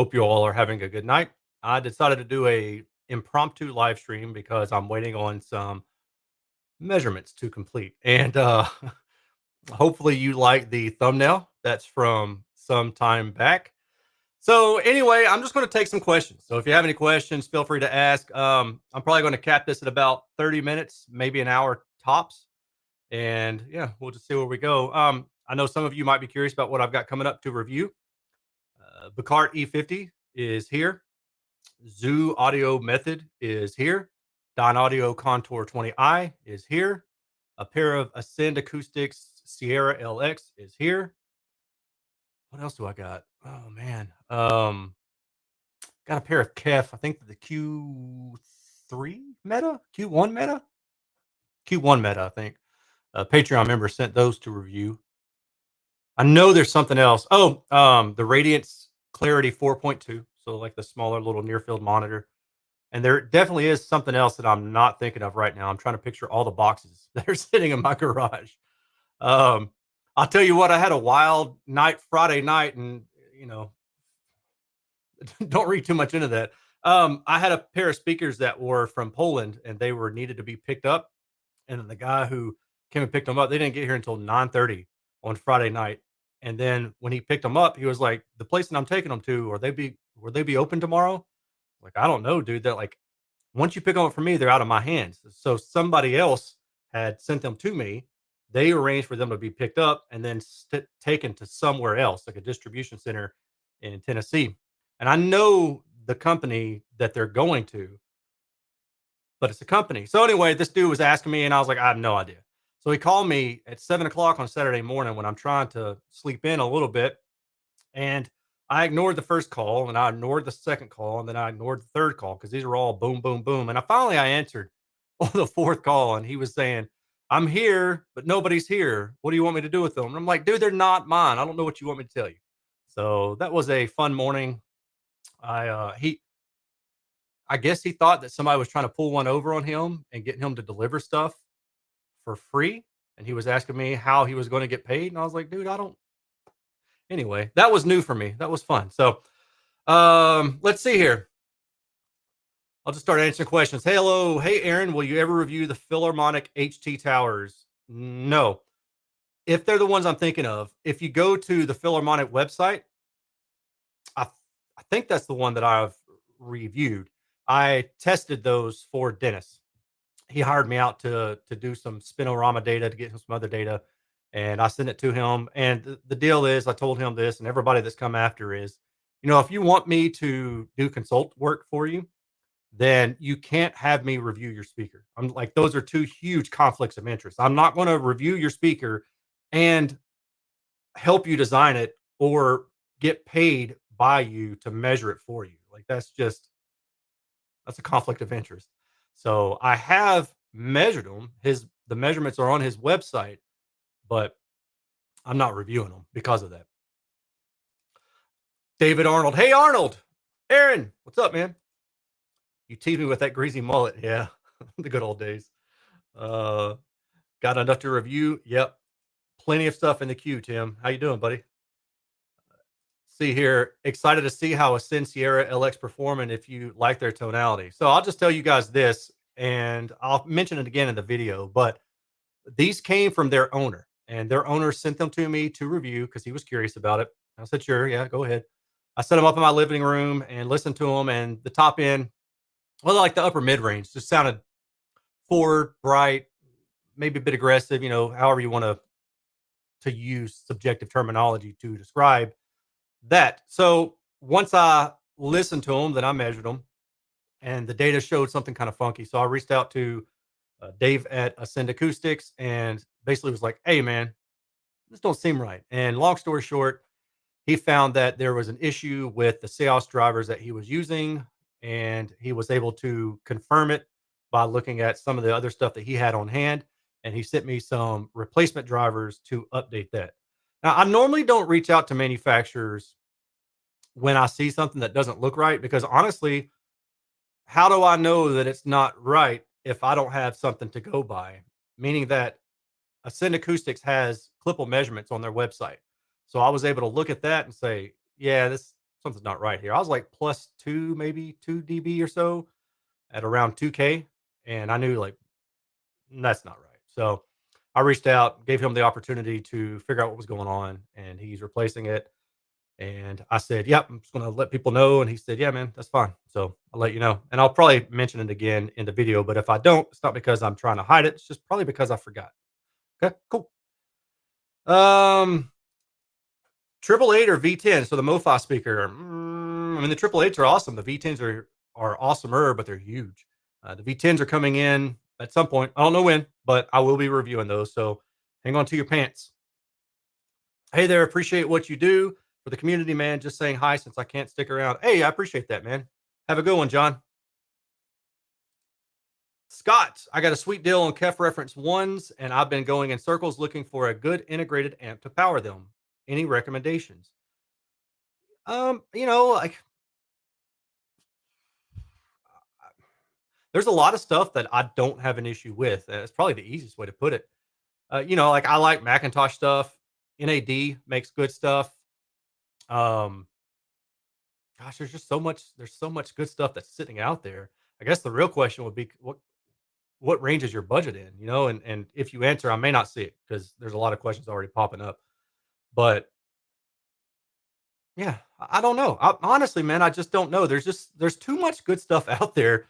Hope you all are having a good night. I decided to do a impromptu live stream because I'm waiting on some measurements to complete. And hopefully you like the thumbnail. That's from some time back. So anyway, I'm just going to take some questions. So if you have any questions, feel free to ask. I'm probably going to cap this at about 30 minutes, maybe an hour tops. And yeah, we'll just see where we go. I know some of you might be curious about what I've got coming up to review. Bacart E50 is here. Zoo Audio Method is here. Don Audio Contour 20i is here. A pair of Ascend Acoustics Sierra LX is here. What else do I got? Oh man. Got a pair of Kef, I think the Q3 Meta, Q1 Meta, Q1 Meta, I think. A Patreon member sent those to review. I know there's something else. Oh, the Radiance Clarity 4.2, so like the smaller little near field monitor. And there definitely is something else that I'm not thinking of right now. I'm trying to picture all the boxes that are sitting in my garage. Um, I'll tell you what, I had a wild night Friday night, and you know, don't read too much into that. I had a pair of speakers that were from Poland, and they were needed to be picked up. And then the guy who came and picked them up, they didn't get here until 9:30 on Friday night. And then when he picked them up, he was like, "The place that I'm taking them to, will they be open tomorrow?" Like, I don't know, dude. That like once you pick them up from me, they're out of my hands. So somebody else had sent them to me. They arranged for them to be picked up and then taken to somewhere else, like a distribution center in Tennessee. And I know the company that they're going to, but it's a company. So anyway, this dude was asking me, and I was like, I have no idea. So he called me at 7 o'clock on Saturday morning when I'm trying to sleep in a little bit, and I ignored the first call, and I ignored the second call, and then I ignored the third call because these are all boom, boom, boom. And I answered on the fourth call, and he was saying, "I'm here, but nobody's here. What do you want me to do with them?" And I'm like, "Dude, they're not mine. I don't know what you want me to tell you." So that was a fun morning. I guess he thought that somebody was trying to pull one over on him and get him to deliver stuff for free. And he was asking me how he was going to get paid. And I was like, dude, I don't. Anyway, that was new for me. That was fun. So let's see here. I'll just start answering questions. Hey, hello. Hey, Aaron, will you ever review the Philharmonic HT Towers? No. If they're the ones I'm thinking of, if you go to the Philharmonic website, I, I think that's the one that I've reviewed. I tested those for Dennis. He hired me out to do some spinorama data to get him some other data, and I sent it to him. And the deal is, I told him this, and everybody that's come after is, if you want me to do consult work for you, then you can't have me review your speaker. I'm like, those are two huge conflicts of interest. I'm not going to review your speaker and help you design it or get paid by you to measure it for you. Like that's a conflict of interest. So I have measured them. The measurements are on his website, but I'm not reviewing them because of that. David Arnold. Hey Arnold. Aaron, what's up, man? You teased me with that greasy mullet. Yeah. The good old days. Uh got enough to review. Yep. Plenty of stuff in the queue, Tim. How you doing, buddy? See here, excited to see how Ascend Sierra LX perform and if you like their tonality. So I'll just tell you guys this, and I'll mention it again in the video, but these came from their owner, and their owner sent them to me to review because he was curious about it. I said, sure, yeah, go ahead. I set them up in my living room and listened to them, and the top end, well, like the upper mid range, just sounded forward, bright, maybe a bit aggressive, however you want to use subjective terminology to describe that. So once I listened to them, then I measured them, and the data showed something kind of funky. So I reached out to Dave at Ascend Acoustics and basically was like, "Hey, man, this don't seem right." And long story short, he found that there was an issue with the Seos drivers that he was using, and he was able to confirm it by looking at some of the other stuff that he had on hand. And he sent me some replacement drivers to update that. Now, I normally don't reach out to manufacturers when I see something that doesn't look right because honestly, how do I know that it's not right if I don't have something to go by? Meaning that Ascend Acoustics has clipple measurements on their website. So I was able to look at that and say, yeah, this something's not right here. I was like plus 2, maybe 2 dB or so at around 2K, and I knew like that's not right. So I reached out, gave him the opportunity to figure out what was going on, and he's replacing it. And I said, "Yep, I'm just gonna let people know." And he said, "Yeah, man, that's fine." So I'll let you know, and I'll probably mention it again in the video. But if I don't, it's not because I'm trying to hide it. It's just probably because I forgot. Okay, cool. Um, Triple eight or V10. So the MoFi speaker. I mean, the triple eights are awesome. The V10s are awesomer, but they're huge. The V10s are coming in at some point. I don't know when, but I will be reviewing those. So hang on to your pants. Hey there, appreciate what you do for the community, man. Just saying hi since I can't stick around. Hey, I appreciate that, man. Have a good one, John. Scott, I got a sweet deal on Kef Reference ones, and I've been going in circles looking for a good integrated amp to power them. Any recommendations? Like there's a lot of stuff that I don't have an issue with. It's probably the easiest way to put it. Like I like Macintosh stuff. NAD makes good stuff. Um, Gosh, there's just so much. There's so much good stuff that's sitting out there. I guess the real question would be what range is your budget in? And if you answer, I may not see it because there's a lot of questions already popping up. But yeah, I don't know. Honestly, man, I just don't know. There's too much good stuff out there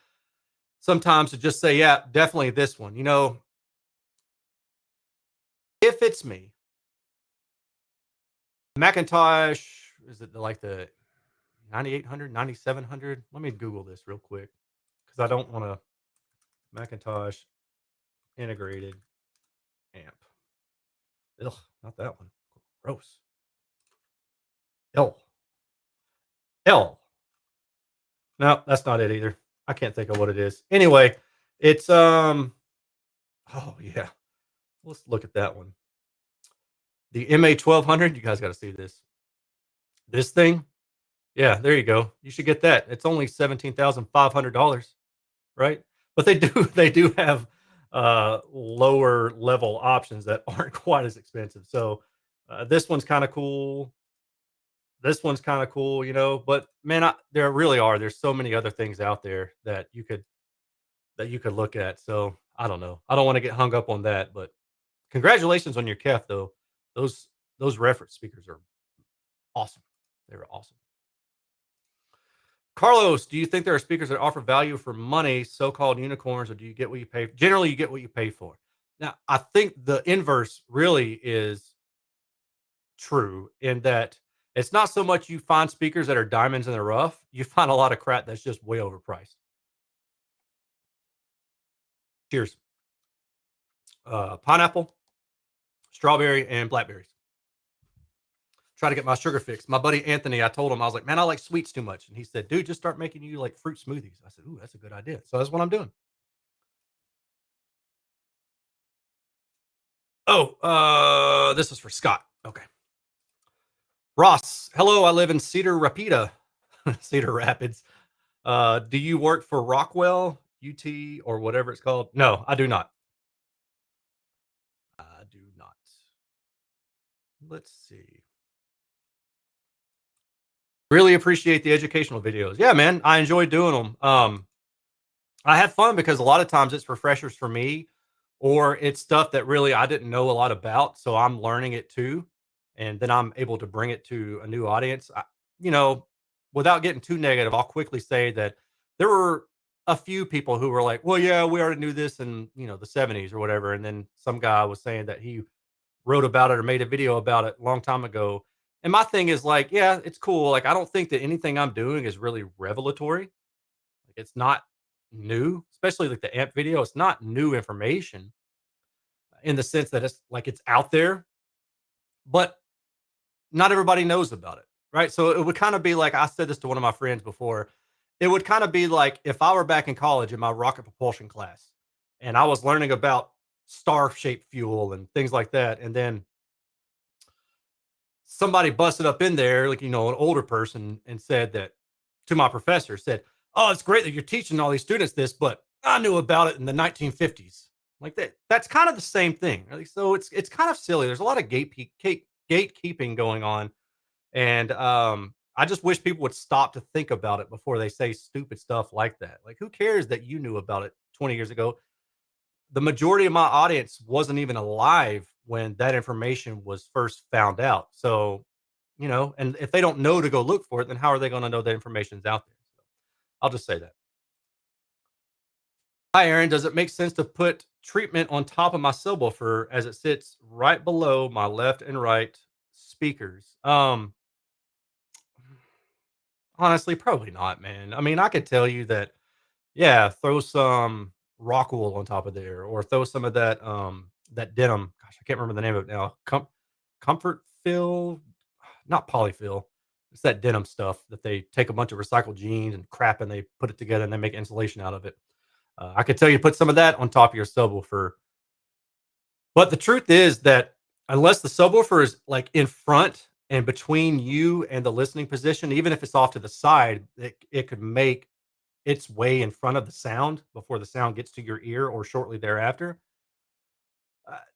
sometimes to just say, yeah, definitely this one. If it's me, Macintosh, is it like the 9800, 9700? Let me Google this real quick because I don't want to Macintosh integrated amp. Ugh, not that one. Gross. L. L. No, that's not it either. I can't think of what it is. Anyway, it's oh yeah. Let's look at that one. The MA 1200. You guys got to see this. This thing. Yeah, there you go. You should get that. It's only $17,500, right? But they do they do have lower level options that aren't quite as expensive. So this one's kind of cool. This one's kind of cool, but man, there really are. There's so many other things out there that you could look at. So I don't know. I don't want to get hung up on that, but congratulations on your calf though. Those those reference speakers are awesome. They were awesome. Carlos, do you think there are speakers that offer value for money, so-called unicorns, or do you get what you pay? Generally, you get what you pay for. Now, I think the inverse really is true in that it's not so much you find speakers that are diamonds in the rough. You find a lot of crap that's just way overpriced. Cheers. Pineapple, strawberry, and blackberries. Try to get my sugar fix. My buddy Anthony, I told him, I was like, man, I like sweets too much. And he said, dude, just start making you like fruit smoothies. I said, ooh, that's a good idea. So that's what I'm doing. Oh, this is for Scott. Okay. Ross, hello. I live in Cedar Rapids. Cedar Rapids. Do you work for Rockwell, UT, or whatever it's called? No, I do not. I do not. Let's see. Really appreciate the educational videos. Yeah, man, I enjoy doing them. I have fun because a lot of times it's refreshers for me, or it's stuff that really I didn't know a lot about, so I'm learning it too, and then I'm able to bring it to a new audience. You know, without getting too negative, I'll quickly say that there were a few people who were like, "Well, yeah, we already knew this in the '70s or whatever," and then some guy was saying that he wrote about it or made a video about it a long time ago. And my thing is like, yeah, it's cool. Like, I don't think that anything I'm doing is really revelatory. Like, it's not new, especially like the amp video. It's not new information in the sense that it's like it's out there, but not everybody knows about it. Right. So it would kind of be like I said this to one of my friends before. It would kind of be like if I were back in college in my rocket propulsion class and I was learning about star shaped fuel and things like that. And then somebody busted up in there, like, an older person, and said that to my professor, said, "Oh, it's great that you're teaching all these students this, but I knew about it in the 1950s." Like that's kind of the same thing. Right? So it's kind of silly. There's a lot of gatekeeping going on, and I just wish people would stop to think about it before they say stupid stuff like that. Like, who cares that you knew about it 20 years ago? The majority of my audience wasn't even alive when that information was first found out. So, and if they don't know to go look for it, then how are they going to know that information's out there? So I'll just say that. Hi, Aaron. Does it make sense to put treatment on top of my subwoofer as it sits right below my left and right speakers? Honestly, probably not, man. I mean, I could tell you that, yeah, throw some rock wool on top of there, or throw some of that denim. Gosh, I can't remember the name of it now. Comfort fill, not polyfill. It's that denim stuff that they take a bunch of recycled jeans and crap and they put it together and they make insulation out of it. I could tell you to put some of that on top of your subwoofer. But the truth is that unless the subwoofer is like in front and between you and the listening position, even if it's off to the side, it could make its way in front of the sound before the sound gets to your ear or shortly thereafter.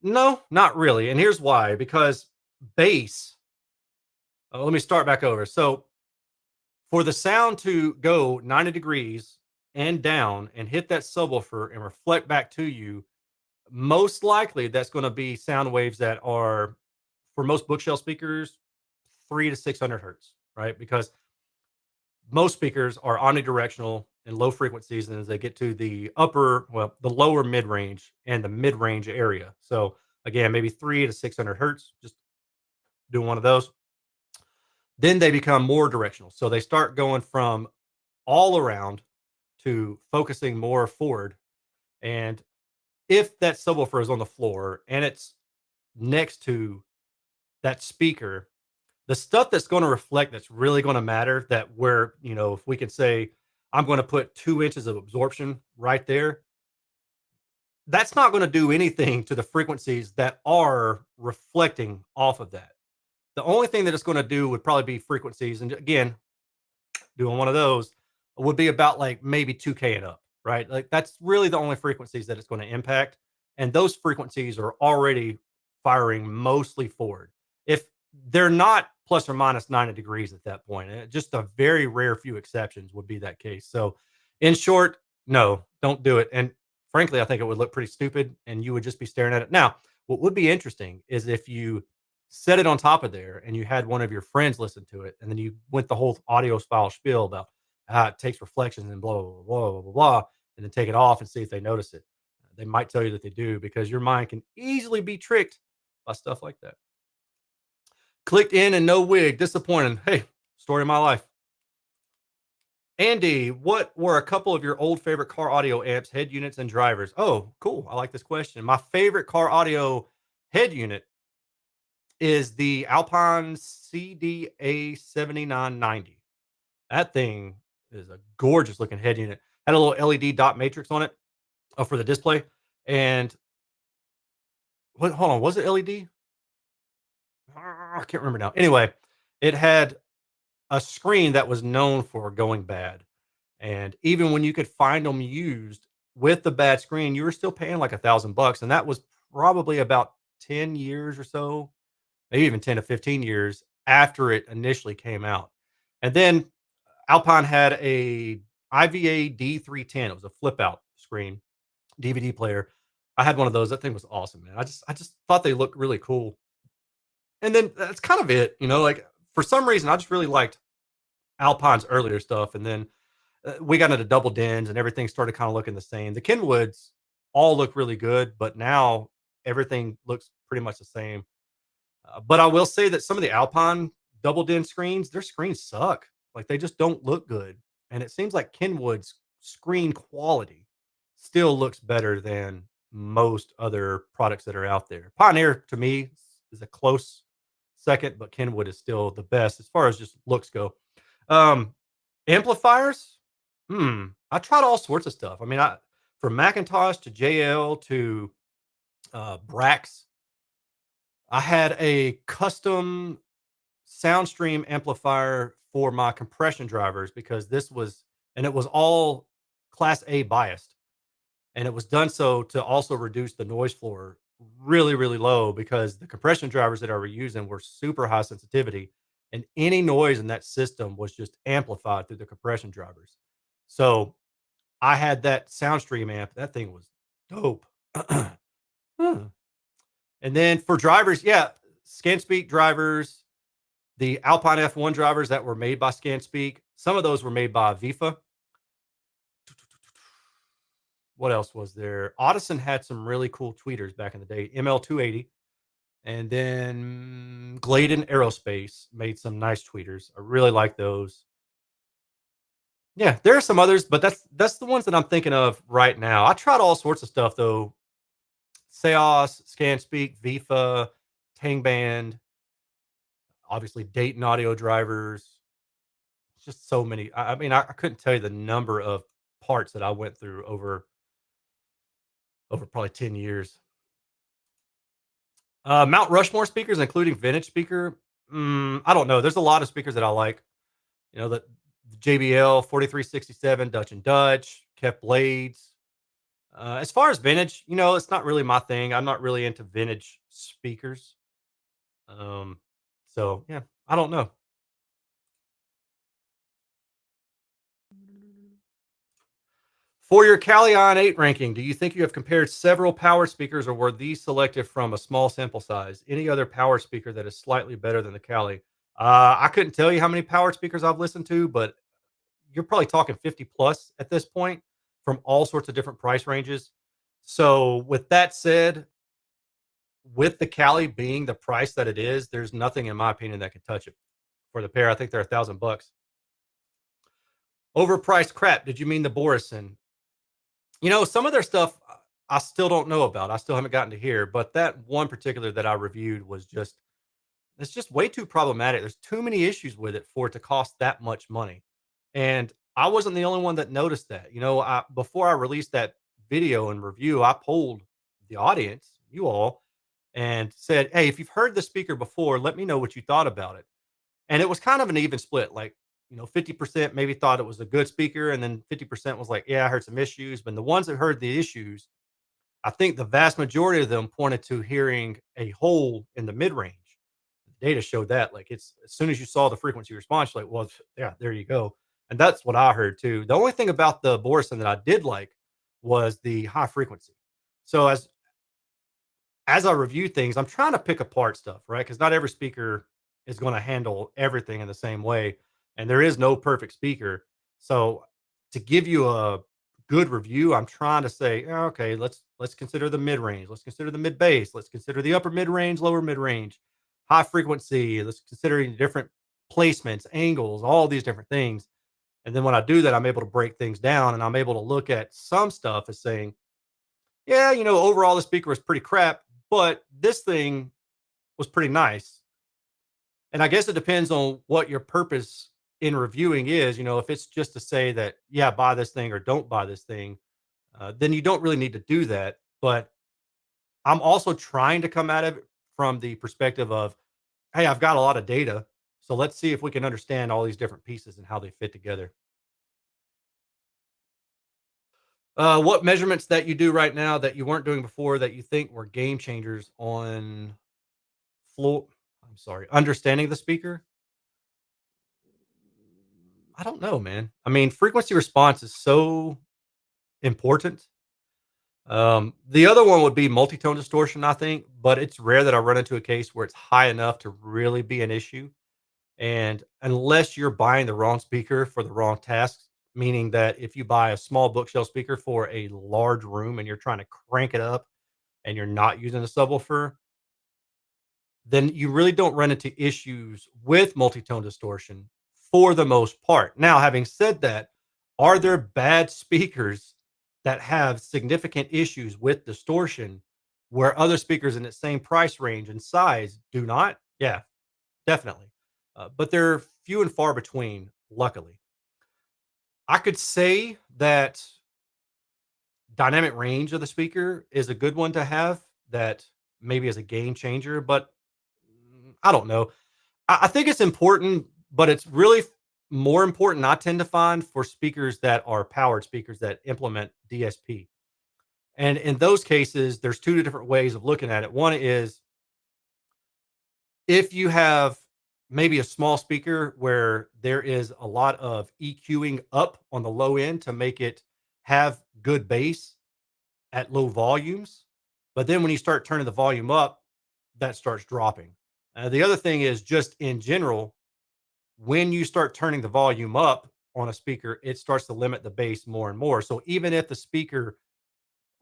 No, not really. And here's why, because bass, let me start back over. So for the sound to go 90 degrees and down and hit that subwoofer and reflect back to you, most likely that's going to be sound waves that are, for most bookshelf speakers, 3 to 600 hertz, right? Because most speakers are omnidirectional and low frequencies, and as they get to the lower mid range and the mid range area. So again, maybe 3 to 600 hertz, just doing one of those. Then they become more directional. So they start going from all around to focusing more forward. And if that subwoofer is on the floor and it's next to that speaker, the stuff that's going to reflect that's really going to matter, that where, if we can say, I'm going to put 2 inches of absorption right there, that's not going to do anything to the frequencies that are reflecting off of that. The only thing that it's going to do would probably be frequencies. And again, doing one of those would be about like maybe 2K and up, right? Like that's really the only frequencies that it's going to impact. And those frequencies are already firing mostly forward. If they're not plus or minus 90 degrees at that point, just a very rare few exceptions would be that case. So, in short, no, don't do it. And frankly, I think it would look pretty stupid and you would just be staring at it. Now, what would be interesting is if you set it on top of there and you had one of your friends listen to it and then you went the whole audio file spiel about how it takes reflections and blah blah blah blah blah blah, blah, and then take it off and see if they notice it. They might tell you that they do because your mind can easily be tricked by stuff like that. Clicked in and no wig, disappointing. Hey, story of my life. Andy, what were a couple of your old favorite car audio amps, head units, and drivers? Oh, cool. I like this question. My favorite car audio head unit is the Alpine CDA 7990. That thing is a gorgeous looking head unit. Had a little LED dot matrix on it for the display. And hold on, was it LED? I can't remember now. Anyway, it had a screen that was known for going bad. And even when you could find them used with the bad screen, you were still paying like $1,000. And that was probably about 10 years or so, maybe even 10 to 15 years after it initially came out. And then Alpine had a IVA D310. It was a flip out screen DVD player. I had one of those. That thing was awesome, man. I just thought they looked really cool. And then that's kind of it, like for some reason I just really liked Alpine's earlier stuff, and then we got into double dens and everything started kind of looking the same. The Kenwoods all look really good, but now everything looks pretty much the same. But I will say that some of the Alpine double den screens, their screens suck. Like they just don't look good. And it seems like Kenwood's screen quality still looks better than most other products that are out there. Pioneer to me is a close second, but Kenwood is still the best as far as just looks go. Um, Amplifiers, I tried all sorts of stuff. I mean, from Macintosh to JL to Brax. I had a custom Soundstream amplifier for my compression drivers because it was all Class A biased, and it was done so to also reduce the noise floor really, really low because the compression drivers that I were using were super high sensitivity, and any noise in that system was just amplified through the compression drivers. So I had that Soundstream amp. That thing was dope. Huh. And then for drivers, yeah, ScanSpeak drivers, the Alpine F1 drivers that were made by ScanSpeak, some of those were made by Vifa. What else was there? Audison had some really cool tweeters back in the day, ML280. And then Gladen Aerospace made some nice tweeters. I really like those. Yeah, there are some others, but that's the ones that I'm thinking of right now. I tried all sorts of stuff though. Seos, ScanSpeak, Vifa, Tangband, obviously Dayton audio drivers. Just so many. I mean, I couldn't tell you the number of parts that I went through over probably 10 years. Mount Rushmore speakers, including vintage speaker. I don't know. There's a lot of speakers that I like. You know, the JBL 4367, Dutch and Dutch, kept blades. As far as vintage, it's not really my thing. I'm not really into vintage speakers. Um, so yeah, I don't know. For your Calion 8 ranking, do you think you have compared several power speakers or were these selected from a small sample size? Any other power speaker that is slightly better than the Cali? I couldn't tell you how many power speakers I've listened to, but you're probably talking 50 plus at this point from all sorts of different price ranges. So, with that said, with the Cali being the price that it is, there's nothing in my opinion that can touch it. For the pair, I think they're $1,000. Overpriced crap. Did you mean the Borison? Some of their stuff I still don't know about. I still haven't gotten to hear, but that one particular that I reviewed was just it's just way too problematic. There's too many issues with it for it to cost that much money. And I wasn't the only one that noticed that. Before I released that video and review, I polled the audience, you all, and said, "Hey, if you've heard the speaker before, let me know what you thought about it." And it was kind of an even split. Like, 50% maybe thought it was a good speaker, and then 50% was like, "Yeah, I heard some issues." But the ones that heard the issues, I think the vast majority of them pointed to hearing a hole in the mid range. Data showed that. Like, it's as soon as you saw the frequency response, you're like, well, yeah, there you go. And that's what I heard too. The only thing about the Borison that I did like was the high frequency. So as I review things, I'm trying to pick apart stuff, right? Because not every speaker is going to handle everything in the same way, and there is no perfect speaker. So to give you a good review, I'm trying to say, "Yeah, okay, let's consider the mid range, let's consider the mid bass, let's consider the upper mid range, lower mid range, high frequency. Let's consider different placements, angles, all these different things." And then when I do that, I'm able to break things down, and I'm able to look at some stuff as saying, yeah, overall the speaker was pretty crap, but this thing was pretty nice. And I guess it depends on what your purpose in reviewing is. If it's just to say that, yeah, buy this thing or don't buy this thing, then you don't really need to do that. But I'm also trying to come at it from the perspective of, hey, I've got a lot of data. So let's see if we can understand all these different pieces and how they fit together. What measurements that you do right now that you weren't doing before that you think were game changers on floor I'm sorry, understanding the speaker? I don't know, man. I mean, frequency response is so important. The other one would be multi-tone distortion, I think, but it's rare that I run into a case where it's high enough to really be an issue. And unless you're buying the wrong speaker for the wrong tasks, meaning that if you buy a small bookshelf speaker for a large room and you're trying to crank it up and you're not using a subwoofer, then you really don't run into issues with multi-tone distortion for the most part. Now, having said that, are there bad speakers that have significant issues with distortion where other speakers in the same price range and size do not? Yeah, definitely. But they're few and far between, luckily. I could say that dynamic range of the speaker is a good one to have that maybe is a game changer, but I don't know. I think it's important, but it's really more important, I tend to find, for speakers that are powered speakers that implement DSP. And in those cases, there's two different ways of looking at it. One is if you have maybe a small speaker where there is a lot of EQing up on the low end to make it have good bass at low volumes. But then when you start turning the volume up, that starts dropping. The other thing is just in general, when you start turning the volume up on a speaker, it starts to limit the bass more and more. So even if the speaker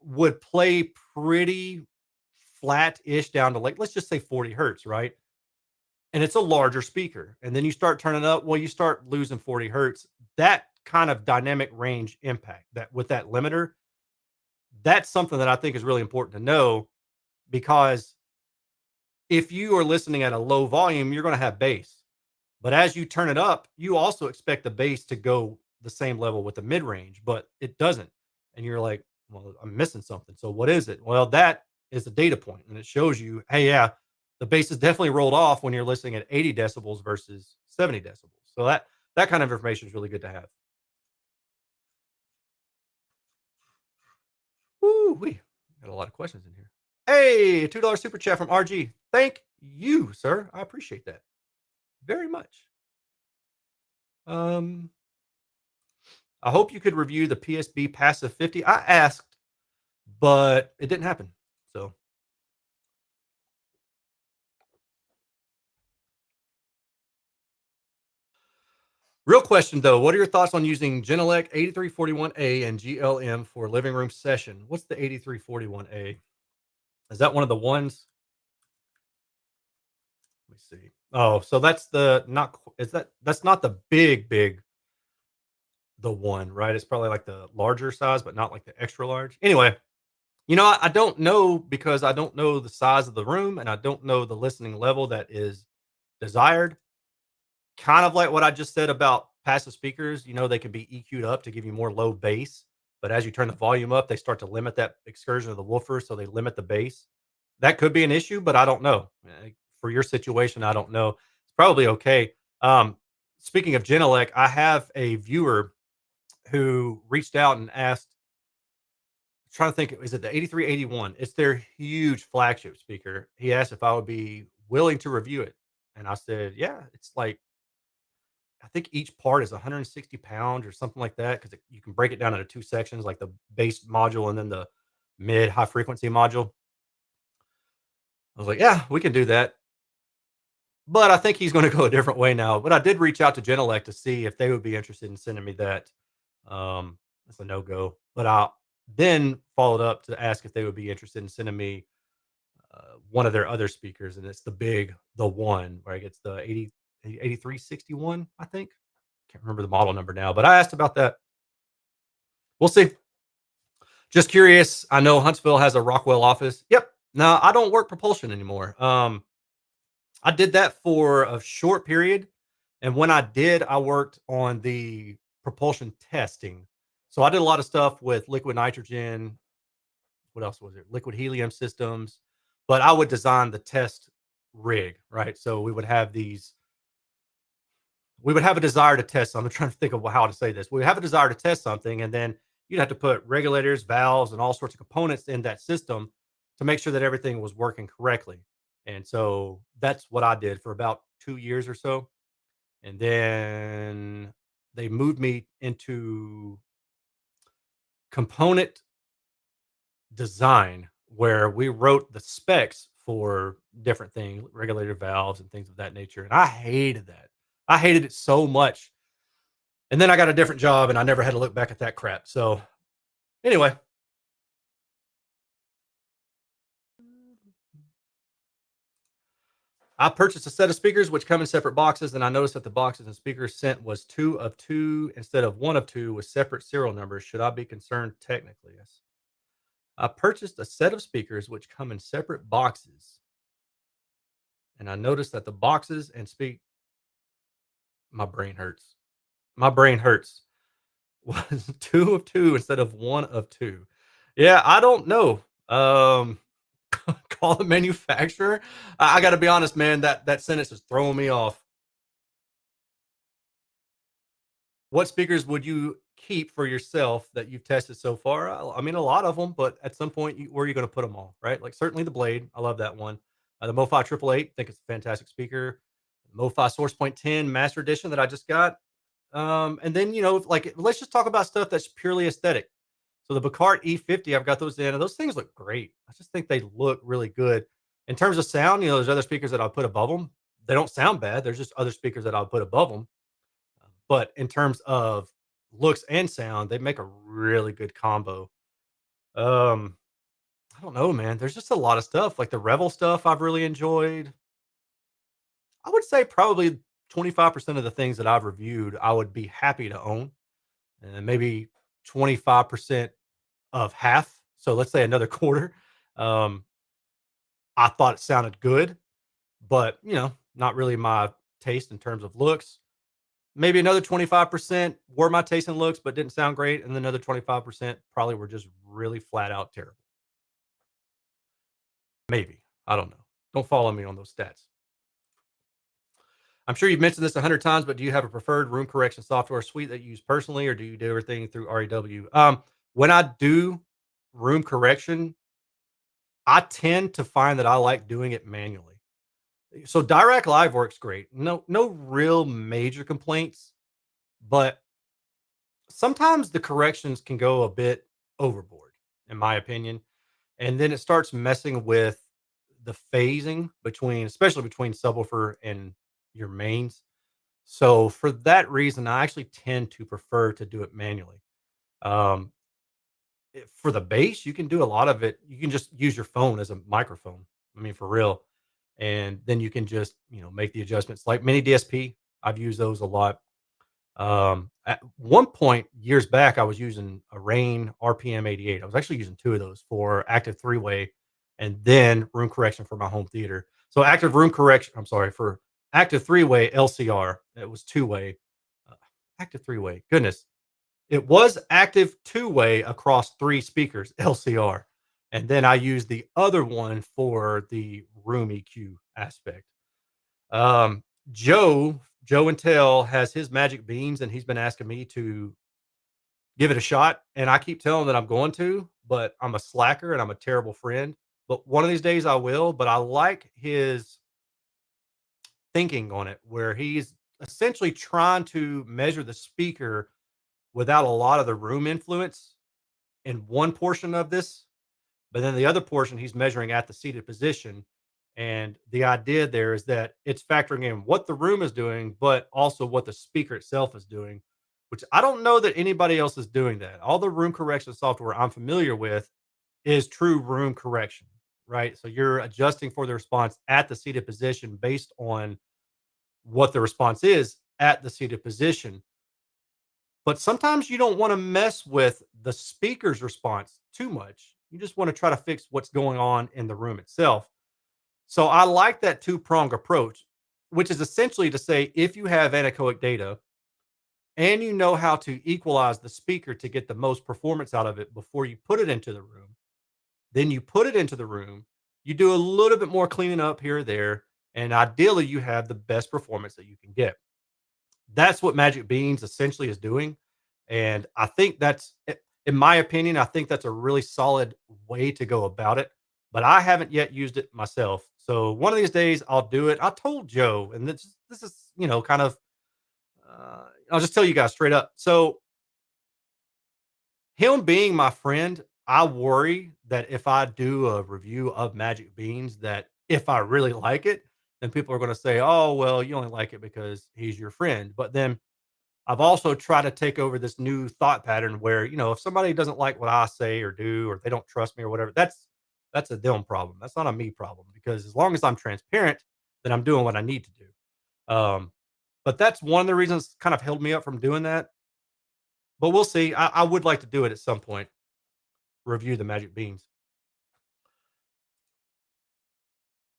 would play pretty flat-ish down to like, let's just say 40 hertz, right? And it's a larger speaker. And then you start turning up, well, you start losing 40 hertz. That kind of dynamic range impact that with that limiter, that's something that I think is really important to know because if you are listening at a low volume, you're going to have bass. But as you turn it up, you also expect the bass to go the same level with the mid range, but it doesn't. And you're like, well, I'm missing something. So what is it? Well, that is a data point, and it shows you, hey, yeah, the bass is definitely rolled off when you're listening at 80 decibels versus 70 decibels. So that kind of information is really good to have. Woo, we got a lot of questions in here. Hey, $2 super chat from RG. Thank you, sir. I appreciate that very much. Um, I hope you could review the PSB Passive 50. I asked, but it didn't happen. So, real question though, what are your thoughts on using Genelec 8341A and GLM for living room session? What's the 8341A? Is that one of the ones? Let me see. Oh, so that's the not is that's not the big the one, right? It's probably like the larger size, but not like the extra large. Anyway, I don't know because I don't know the size of the room and I don't know the listening level that is desired. Kind of like what I just said about passive speakers, they can be EQ'd up to give you more low bass, but as you turn the volume up, they start to limit that excursion of the woofer, so they limit the bass. That could be an issue, but I don't know. For your situation, I don't know. It's probably okay. Speaking of Genelec, I have a viewer who reached out and asked, trying to think, is it the 8381? It's their huge flagship speaker. He asked if I would be willing to review it. And I said, yeah, it's like I think each part is 160 pounds or something like that because you can break it down into two sections, like the bass module and then the mid high frequency module. I was like, yeah, we can do that. But I think he's going to go a different way now. But I did reach out to Genelec to see if they would be interested in sending me that. That's a no go. But I then followed up to ask if they would be interested in sending me one of their other speakers, and it's the one where it gets the 8361, I think. Can't remember the model number now, but I asked about that. We'll see. Just curious. I know Huntsville has a Rockwell office. Yep. No, I don't work propulsion anymore. I did that for a short period, and when I did, I worked on the propulsion testing. So I did a lot of stuff with liquid nitrogen. What else was it? Liquid helium systems. But I would design the test rig, right? So we would have a desire to test something. I'm trying to think of how to say this. We would have a desire to test something, and then you'd have to put regulators, valves, and all sorts of components in that system to make sure that everything was working correctly. And so that's what I did for about 2 years or so. And then they moved me into component design where we wrote the specs for different things, regulator valves and things of that nature. And I hated that. I hated it so much. And then I got a different job and I never had to look back at that crap. So anyway, I purchased a set of speakers which come in separate boxes, and I noticed that the boxes and speakers sent was two of two instead of one of two with separate serial numbers. Should I be concerned technically? Yes. I purchased a set of speakers which come in separate boxes, and I noticed that the boxes and speak my brain hurts. My brain hurts. Was two of two instead of one of two. Yeah, I don't know. Call the manufacturer. I got to be honest, man. That sentence is throwing me off. What speakers would you keep for yourself that you've tested so far? I mean, a lot of them, but at some point, where are you going to put them all? Right? Like certainly the Blade. I love that one. The MoFi 888. Think it's a fantastic speaker. MoFi Source Point 10 Master Edition that I just got. And then, like, let's just talk about stuff that's purely aesthetic. So the Bacart E50, I've got those in, and those things look great. I just think they look really good. In terms of sound, there's other speakers that I'll put above them. They don't sound bad. There's just other speakers that I'll put above them. But in terms of looks and sound, they make a really good combo. Um, I don't know, man. There's just a lot of stuff. Like the Revel stuff I've really enjoyed. I would say probably 25% of the things that I've reviewed, I would be happy to own. And maybe 25% of half. So let's say another quarter. Um, I thought it sounded good, but not really my taste in terms of looks. Maybe another 25% were my taste in looks, but didn't sound great. And another 25% probably were just really flat out terrible. Maybe. I don't know. Don't follow me on those stats. I'm sure you've mentioned this 100 times, but do you have a preferred room correction software suite that you use personally, or do you do everything through REW? When I do room correction, I tend to find that I like doing it manually. So Direct Live works great. No real major complaints, but sometimes the corrections can go a bit overboard, in my opinion. And then it starts messing with the phasing between, especially between subwoofer and your mains. So for that reason, I actually tend to prefer to do it manually. Um, for the bass, you can do a lot of it. You can just use your phone as a microphone. I mean, for real. And then you can just, make the adjustments like mini DSP. I've used those a lot. At one point years back, I was using a Rain RPM 88. I was actually using two of those for active three-way and then room correction for my home theater. So active room correction, I'm sorry, for active three-way LCR, it was two-way. Uh, active three-way, goodness. It was active two-way across three speakers, LCR. And then I used the other one for the room EQ aspect. Um, Joe and Tell has his magic beans, and he's been asking me to give it a shot. And I keep telling him that I'm going to, but I'm a slacker and I'm a terrible friend. But one of these days I will. But I like his thinking on it, where he's essentially trying to measure the speaker without a lot of the room influence in one portion of this. But then the other portion, he's measuring at the seated position. And the idea there is that it's factoring in what the room is doing, but also what the speaker itself is doing, which I don't know that anybody else is doing that. All the room correction software I'm familiar with is true room correction, right? So you're adjusting for the response at the seated position based on what the response is at the seated position. But sometimes you don't want to mess with the speaker's response too much. You just want to try to fix what's going on in the room itself. So I like that two-prong approach, which is essentially to say if you have anechoic data and you know how to equalize the speaker to get the most performance out of it before you put it into the room, then you put it into the room, you do a little bit more cleaning up here or there, and ideally you have the best performance that you can get. That's what Magic Beans essentially is doing, and I think in my opinion, I think that's a really solid way to go about it, but I haven't yet used it myself. So one of these days I'll do it. I told Joe, and this is, kind of I'll just tell you guys straight up. So him being my friend, I worry that if I do a review of Magic Beans, that if I really like it, then people are going to say, "Oh, well, you only like it because he's your friend." But then I've also tried to take over this new thought pattern where, if somebody doesn't like what I say or do, or they don't trust me or whatever, that's a them problem. That's not a me problem because as long as I'm transparent, then I'm doing what I need to do. But that's one of the reasons kind of held me up from doing that. But we'll see. I would like to do it at some point. Review the Magic Beans.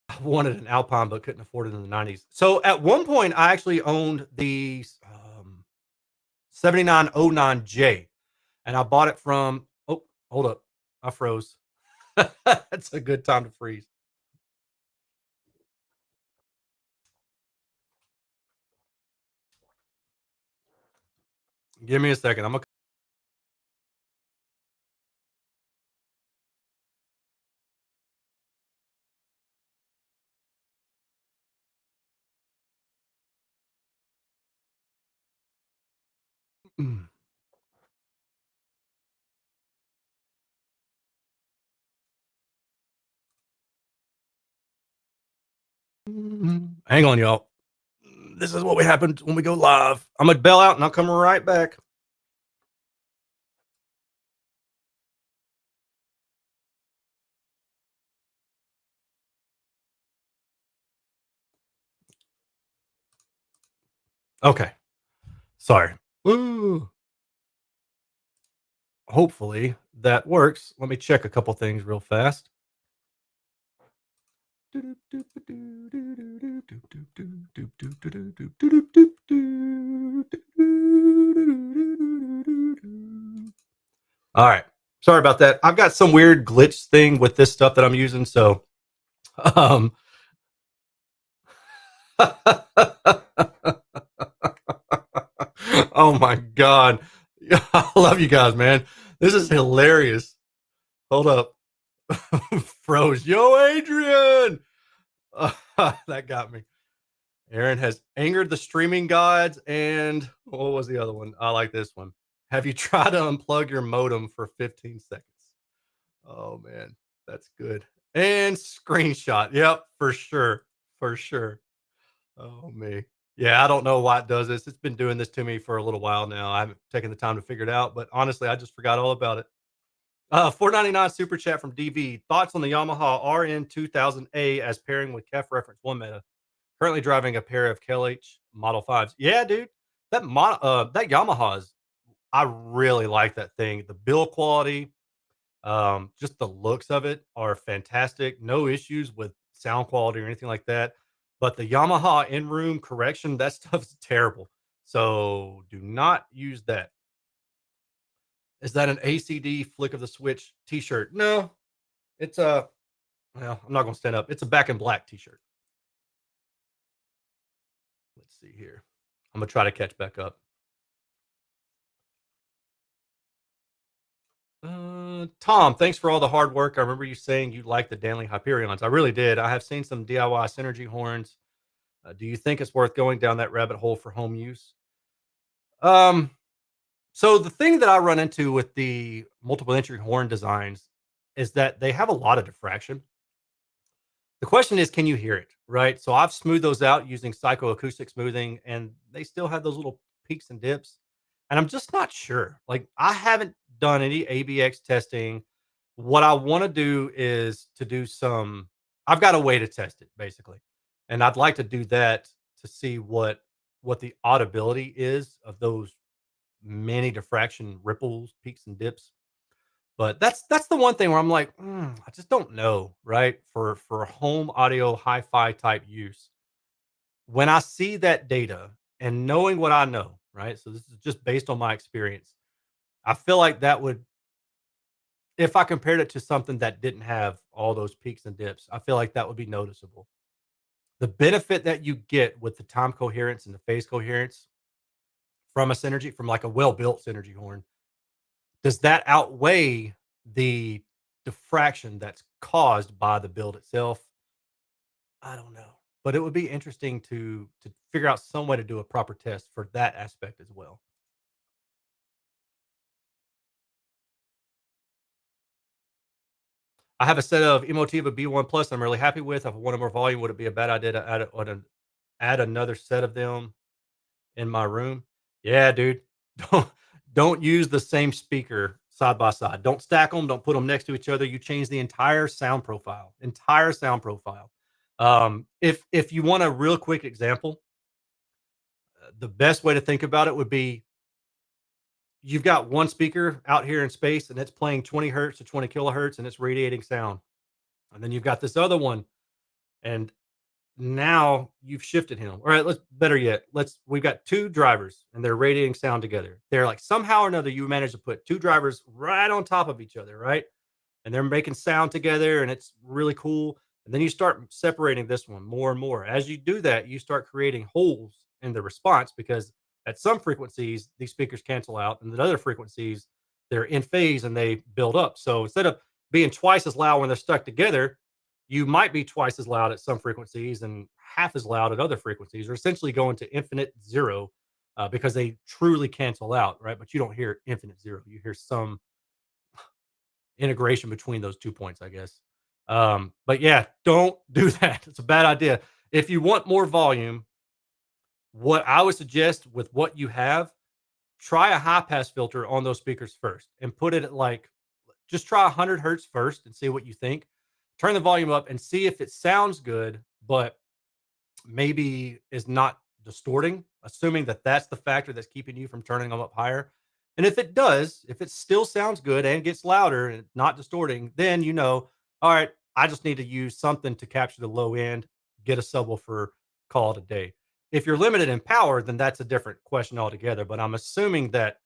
I wanted an Alpine, but couldn't afford it in the '90s. So at one point, I actually owned the 7909J, and I bought it from. Oh, hold up, I froze. That's a good time to freeze. Give me a second. I'm gonna Hang on, y'all. This is what we happens when we go live. I'm gonna bail out and I'll come right back. Okay. Sorry. Ooh. Hopefully that works. Let me check a couple things real fast. All right. Sorry about that. I've got some weird glitch thing with this stuff that I'm using. So, um, oh my God. I love you guys, man. This is hilarious. Hold up. Froze. Yo, Adrian. That got me. Aaron has angered the streaming gods. And what was the other one? I like this one. Have you tried to unplug your modem for 15 seconds? Oh, man. That's good. And screenshot. Yep, for sure. For sure. Oh, me. Yeah, I don't know why it does this. It's been doing this to me for a little while now. I haven't taken the time to figure it out, but honestly, I just forgot all about it. 499 super chat from DV. Thoughts on the Yamaha RN2000A as pairing with KEF Reference 1 Meta? Currently driving a pair of KLH Model 5s. Yeah, dude. That Yamaha is I really like that thing. The build quality, just the looks of it are fantastic. No issues with sound quality or anything like that. But the Yamaha in-room correction, that stuff's terrible. So do not use that. Is that an ACD flick of the switch t-shirt? No, it's a well, I'm not gonna stand up. It's a back in black t-shirt. Let's see here. I'm gonna try to catch back up. Tom, thanks for all the hard work. I remember you saying you like the Danley Hyperions. I really did. I have seen some DIY Synergy horns. Do you think it's worth going down that rabbit hole for home use? Um, so the thing that I run into with the multiple entry horn designs is that they have a lot of diffraction. The question is, can you hear it? Right. So I've smoothed those out using psychoacoustic smoothing, and they still have those little peaks and dips. And I'm just not sure. Like, I haven't done any ABX testing. What I want to do is to do some, I've got a way to test it basically. And I'd like to do that to see what the audibility is of those many diffraction ripples, peaks and dips. But that's the one thing where I'm like, I just don't know, right? For home audio hi-fi type use. When I see that data and knowing what I know, right? So this is just based on my experience. I feel like that would if I compared it to something that didn't have all those peaks and dips, I feel like that would be noticeable. The benefit that you get with the time coherence and the phase coherence from a synergy, from like a well-built synergy horn, does that outweigh the diffraction that's caused by the build itself? I don't know. But it would be interesting to figure out some way to do a proper test for that aspect as well. I have a set of Emotiva B1 Plus I'm really happy with. If I wanted more volume, would it be a bad idea to add another set of them in my room? Yeah, dude. Don't don't use the same speaker side by side. Don't stack them. Don't put them next to each other. You change the entire sound profile. Entire sound profile. If you want a real quick example, the best way to think about it would be you've got one speaker out here in space and it's playing 20 hertz to 20 kilohertz and it's radiating sound. And then you've got this other one, and now you've shifted him. All right, let's better yet, we've got two drivers and they're radiating sound together. They're like somehow or another you managed to put two drivers right on top of each other, right? And they're making sound together and it's really cool. And then you start separating this one more and more. As you do that, you start creating holes in the response because at some frequencies, these speakers cancel out, and at other frequencies, they're in phase and they build up. So instead of being twice as loud when they're stuck together, you might be twice as loud at some frequencies and half as loud at other frequencies, or essentially going to infinite zero because they truly cancel out, right? But you don't hear infinite zero. You hear some integration between those 2 points, I guess. But yeah, don't do that. It's a bad idea. If you want more volume, what I would suggest with what you have, try a high pass filter on those speakers first and put it at like, just try 100 hertz first and see what you think. Turn the volume up and see if it sounds good, but maybe is not distorting, assuming that that's the factor that's keeping you from turning them up higher. And if it does, if it still sounds good and gets louder and not distorting, then you know, all right, I just need to use something to capture the low end, get a subwoofer, call it a day. If you're limited in power, then that's a different question altogether. But I'm assuming that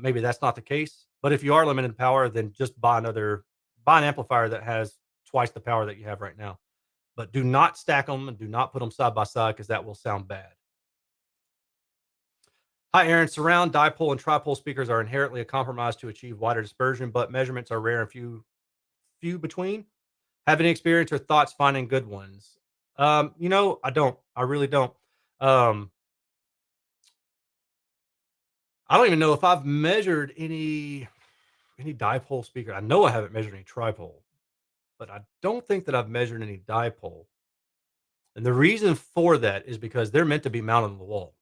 maybe that's not the case. But if you are limited in power, then just buy an amplifier that has twice the power that you have right now. But do not stack them and do not put them side by side because that will sound bad. Hi, Aaron. Surround, dipole, and tripole speakers are inherently a compromise to achieve wider dispersion, but measurements are rare and few between. Have any experience or thoughts finding good ones? I don't. I really don't. Um, I don't even know if I've measured any dipole speaker. I know I haven't measured any tripole, but I don't think that I've measured any dipole. And the reason for that is because they're meant to be mounted on the wall.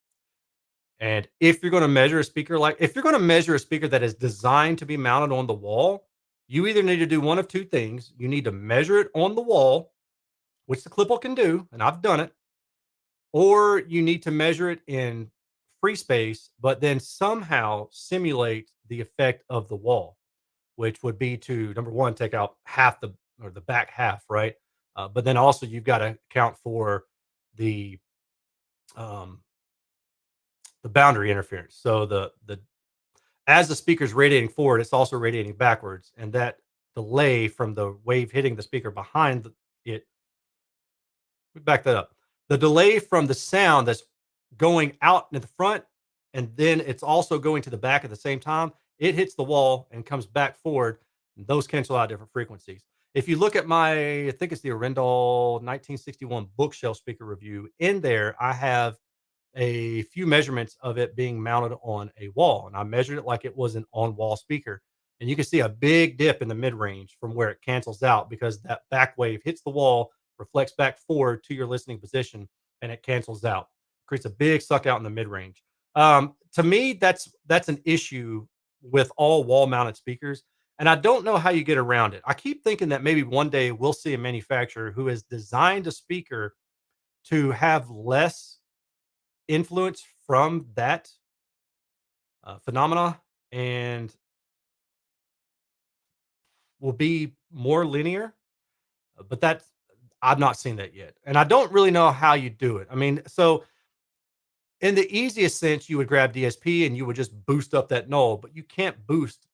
And if you're going to measure a speaker, like if you're going to measure a speaker that is designed to be mounted on the wall, you either need to do one of two things. You need to measure it on the wall, which the Clipple can do, and I've done it, or you need to measure it in free space, but then somehow simulate the effect of the wall, which would be to number one, take out half the back half, right? But then also you've got to account for the um, the boundary interference. So the as the speaker's radiating forward, it's also radiating backwards, and that delay from the wave hitting the speaker behind it. We back that up. The delay from the sound that's going out in the front, and then it's also going to the back at the same time. It hits the wall and comes back forward. And those cancel out different frequencies. If you look at my, I think it's the Arendal 1961 bookshelf speaker review. In there, I have a few measurements of it being mounted on a wall, and I measured it like it was an on-wall speaker. And you can see a big dip in the mid-range from where it cancels out because that back wave hits the wall, reflects back forward to your listening position, and it cancels out. Creates a big suck out in the mid-range. To me, that's an issue with all wall-mounted speakers, and I don't know how you get around it. I keep thinking that maybe one day we'll see a manufacturer who has designed a speaker to have less influence from that phenomena and will be more linear. But that's I've not seen that yet, and I don't really know how you do it. I mean, so in the easiest sense, you would grab DSP and you would just boost up that null, but you can't boost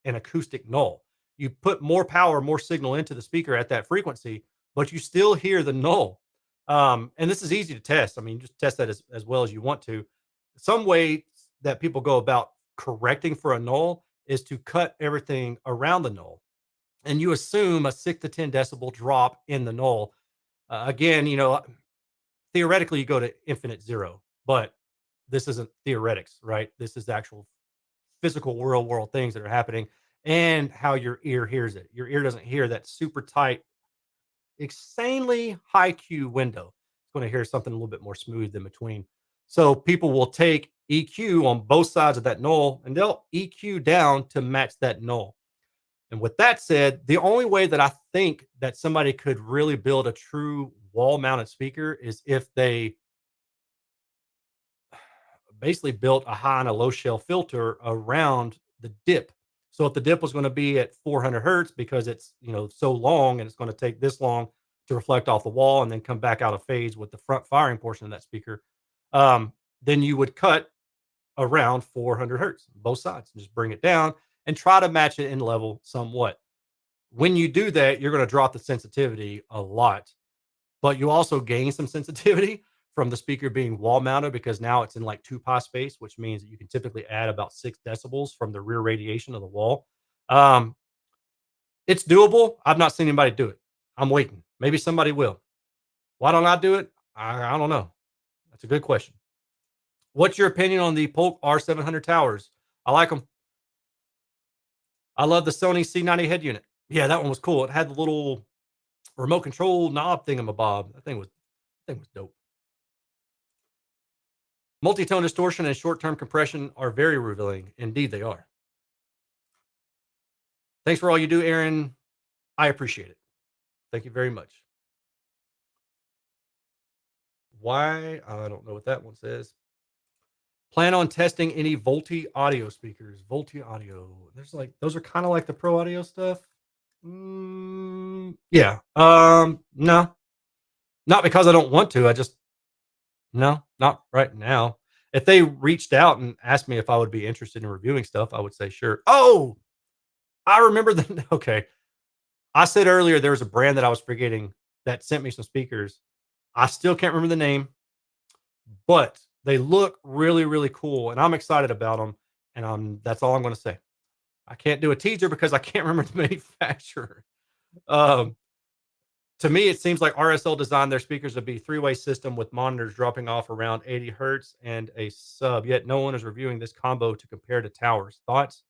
an acoustic null. You put more power, more signal into the speaker at that frequency, but you still hear the null. And this is easy to test. I mean, just test that as well as you want to. Some way that people go about correcting for a null is to cut everything around the null. And you assume a 6 to 10 decibel drop in the null. Again, theoretically, you go to infinite zero, but this isn't theoretics, right? This is actual physical world things that are happening and how your ear hears it. Your ear doesn't hear that super tight, insanely high Q window. It's going to hear something a little bit more smooth in between. So people will take EQ on both sides of that null and they'll EQ down to match that null. And with that said, the only way that I think that somebody could really build a true wall mounted speaker is if they basically built a high and a low shell filter around the dip. So if the dip was going to be at 400 hertz because it's so long and it's going to take this long to reflect off the wall and then come back out of phase with the front firing portion of that speaker, um, then you would cut around 400 hertz both sides and just bring it down and try to match it in level somewhat. When you do that, you're going to drop the sensitivity a lot, but you also gain some sensitivity from the speaker being wall mounted because now it's in like 2 pi space, which means that you can typically add about 6 decibels from the rear radiation of the wall. Um, it's doable. I've not seen anybody do it. I'm waiting. Maybe somebody will. Why don't I do it? I don't know. That's a good question. What's your opinion on the Polk R700 towers? I like them. I love the Sony C90 head unit. Yeah, that one was cool. It had the little remote control knob thingamabob. That thing was Thing was dope. Multi-tone distortion and short-term compression are very revealing. Indeed, they are. Thanks for all you do, Aaron. I appreciate it. Thank you very much. Why? I don't know what that one says. Plan on testing any Volti audio speakers. Volti audio. There's like those are kind of like the pro audio stuff. Yeah. No, not because I don't want to. I just no, not right now. If they reached out and asked me if I would be interested in reviewing stuff, I would say sure. Oh, I remember the okay. I said earlier there was a brand that I was forgetting that sent me some speakers. I still can't remember the name, but they look really, really cool, and I'm excited about them. And that's all I'm going to say. I can't do a teaser because I can't remember the manufacturer. Um, to me, it seems like RSL designed their speakers to be three-way system with monitors dropping off around 80 hertz and a sub. Yet no one is reviewing this combo to compare to towers. Thoughts?